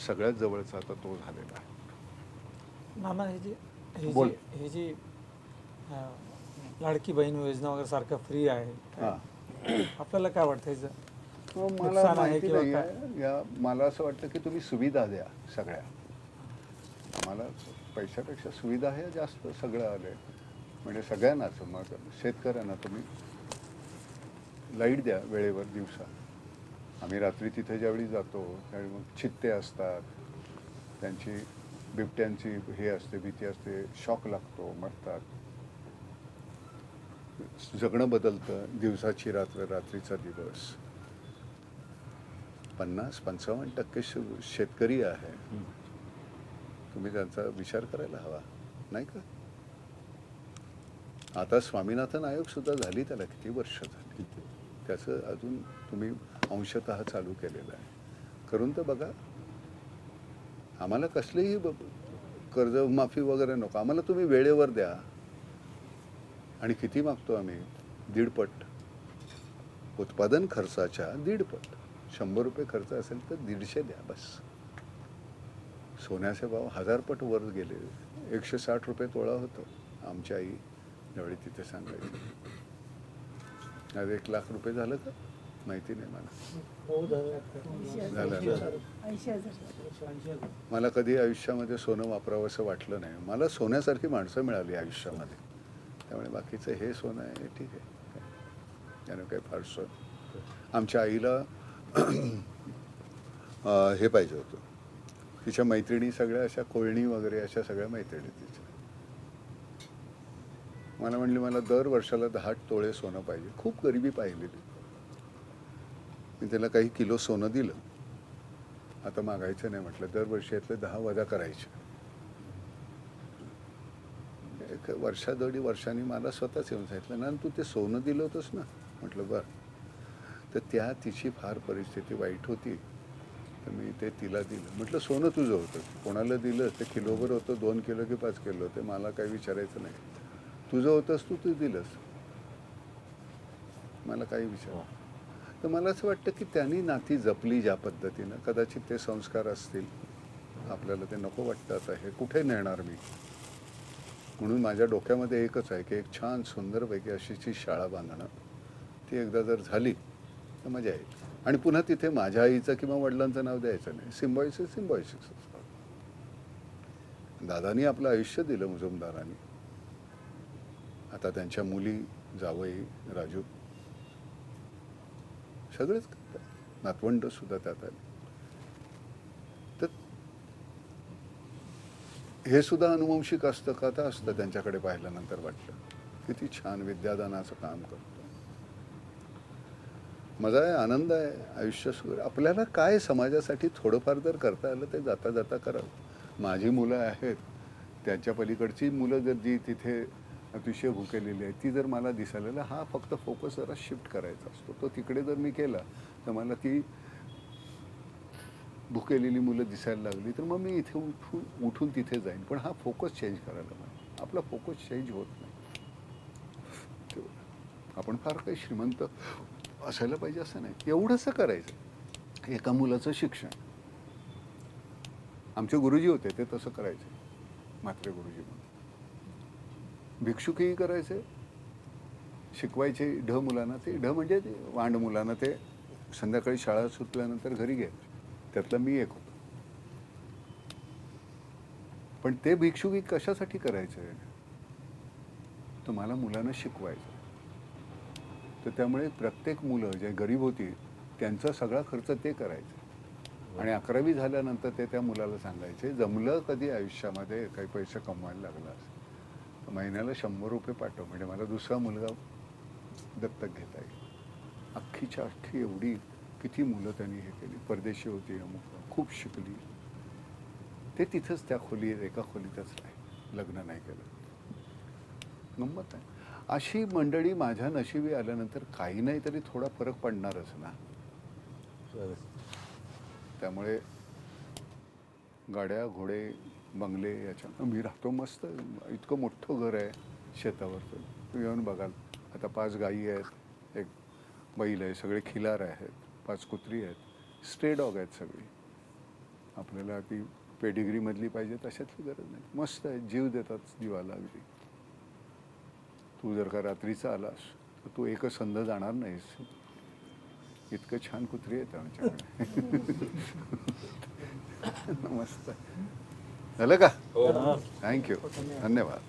सगळ्यात जवळचा आता तो झालेला आहे. नाना, बोल. हे जी लाडकी बहीण योजना वगैरे सारखं फ्री आहे, आपल्याला काय वाटतं याचं? मला नुकसान आहे माहिती किंवा नाही काय? आहे. मला असं वाटतं की तुम्ही सुविधा द्या सगळ्या. आम्हाला पैशापेक्षा सुविधा हे जास्त सगळं आलं आहे. म्हणजे सगळ्यांनाच. मग शेतकऱ्यांना तुम्ही लाईट द्या वेळेवर दिवसा. आम्ही रात्री तिथे ज्यावेळी जातो त्यावेळी मग चित्ते असतात, त्यांची बिबट्यांची हे असते, भीती असते, शॉक लागतो, मरतात. जगणं बदलतं. दिवसाची रात्र, रात्रीचा दिवस. 50-55% शेतकरी आहे. तुम्ही त्यांचा विचार करायला हवा नाही का? आता स्वामीनाथन आयोग सुद्धा झाली, त्याला किती वर्ष झाली. त्याचं अजून तुम्ही अंशतः चालू केलेलं आहे. करून तर बघा. आम्हाला कसलीही कर्जमाफी वगैरे नको. आम्हाला तुम्ही वेळेवर द्या. आणि किती मागतो आम्ही? 1.5 पट. उत्पादन खर्चाच्या 1.5 पट. 100 रुपये खर्च असेल तर 150 द्या बस. सोन्याचे भाव 1000 पट वर गेले. 160 रुपये तोळा होतं. आमची आई ज्यावेळी तिथे सांगायची. आज 1 लाख रुपये झालं का माहिती नाही मला. हो झालं. 80,000. मला कधी आयुष्यामध्ये सोनं वापरावं असं वाटलं नाही. मला सोन्यासारखी माणसं मिळाली आयुष्यामध्ये. त्यामुळे बाकीचं हे सोनं आहे हे ठीक आहे, त्यानं काही फारसं. आमच्या आईला हे पाहिजे होतं. तिच्या मैत्रिणी सगळ्या अशा कोळणी वगैरे अशा सगळ्या मैत्रिणी तिच्या. मला म्हणली मला दर वर्षाला 10 तोळे सोनं पाहिजे. खूप गरिबी पाहिलेली. मी त्याला काही किलो सोनं दिलं. आता मागायचं नाही म्हटलं. दरवर्षी यातले 10 वजा करायचे. एक वर्षा-दीड वर्षांनी मला स्वतःच येऊन सांगितलं ना तू ते सोनं दिलं होतंस ना. म्हटलं बरं. तर त्या तिची फार परिस्थिती वाईट होती. तर मी ते तिला दिलं. म्हटलं सोनं तुझं होतं. कोणाला दिलं ते किलोभर होतं, 2 किलो की 5 किलो ते मला काही विचारायचं नाही. तुझं होतंस तू दिलंस. मला काही विचार. तर मला असं वाटतं की त्यांनी नाती जपली ज्या पद्धतीनं. कदाचित ते संस्कार असतील. आपल्याला ते नको वाटतं. आता हे कुठे नेणार मी. म्हणून माझ्या डोक्यामध्ये एकच आहे की एक छान सुंदरपैकी अशीची शाळा बांधणं. ती एकदा जर झाली तर मजा येईल. आणि पुन्हा तिथे माझ्या आईचं किंवा वडिलांचं नाव द्यायचं नाही. सिम्बॉयसिस असतं. दादानी आपलं आयुष्य दिलं मुजुमदारांनी. आता त्यांच्या मुली जावई राजू सगळेच करतात. नातवंड सुद्धा त्यात आली. तर हे सुद्धा अनुवंशिक असतं का? तर असतं. त्यांच्याकडे पाहिल्यानंतर वाटलं किती छान विद्यादानाचं काम करतो. मजा आहे, आनंद आहे, आयुष्य सुरू. आपल्याला काय समाजासाठी थोडंफार जर करता आलं ते जाता जाता करावं. माझी मुलं आहेत, त्यांच्या पलीकडची मुलं जर जी तिथे अतिशय भुकेलेली आहे ती जर मला दिसायला, हा फक्त फोकस जरा शिफ्ट करायचा असतो. तो तिकडे जर मी केला तर मला ती भुकेलेली मुलं दिसायला लागली तर मग मी इथे उठून तिथे जाईन. पण हा फोकस चेंज करायला पाहिजे. आपला फोकस चेंज होत नाही. आपण फार काही श्रीमंत असायला पाहिजे असं नाही. एवढंसं करायचं. एका मुलाचं शिक्षण. आमचे गुरुजी होते ते तसं करायचे. म्हात्रे गुरुजी म्हणून. भिक्षुकही करायचे. शिकवायचे ढ मुलांना. ते ढ म्हणजे ते वांड मुलांना ते संध्याकाळी शाळा सुटल्यानंतर घरी घ्यायचे. त्यातला मी एक होतो. पण ते भिक्षुकी कशासाठी करायचे? तर मला मुलांना शिकवायचं. तर त्यामुळे प्रत्येक मुलं जे गरीब होती त्यांचा सगळा खर्च ते करायचे. आणि 11वी झाल्यानंतर ते त्या मुलाला सांगायचे जमलं कधी आयुष्यामध्ये काही पैसे कमवायला लागलास तर महिन्याला 100 रुपये पाठव म्हणजे मला दुसरा मुलगा दत्तक घेता येईल. अख्खीच्या अख्खी एवढी किती मुलं त्यांनी हे केली. परदेशी होती अमुक. खूप शिकली. ते तिथंच त्या खोलीत एका खोलीतच राहील. लग्न नाही केलं. गंमत आहे. अशी मंडळी माझ्या नशिबी आल्यानंतर काही नाही तरी थोडा फरक पडणारच ना. त्यामुळे गाड्या घोडे बंगले याच्या मी राहतो मस्त. इतकं मोठं घर आहे शेतावरचं. तुम्ही येऊन बघाल. आता 5 गायी आहेत, 1 बैल आहे, सगळे खिलार आहेत, 5 कुत्री आहेत, स्ट्रे डॉग आहेत सगळी. आपल्याला ती पेडिग्रीमधली पाहिजे तशातली गरज नाही. मस्त आहे. जीव देतात जीवाला अगदी. तू जर का रात्रीचा आलास तर तू एकच संध जाणार नाहीस. इतकं छान कुत्री आहेत आमच्याकडे. मस्त. झालं का? थँक्यू. धन्यवाद.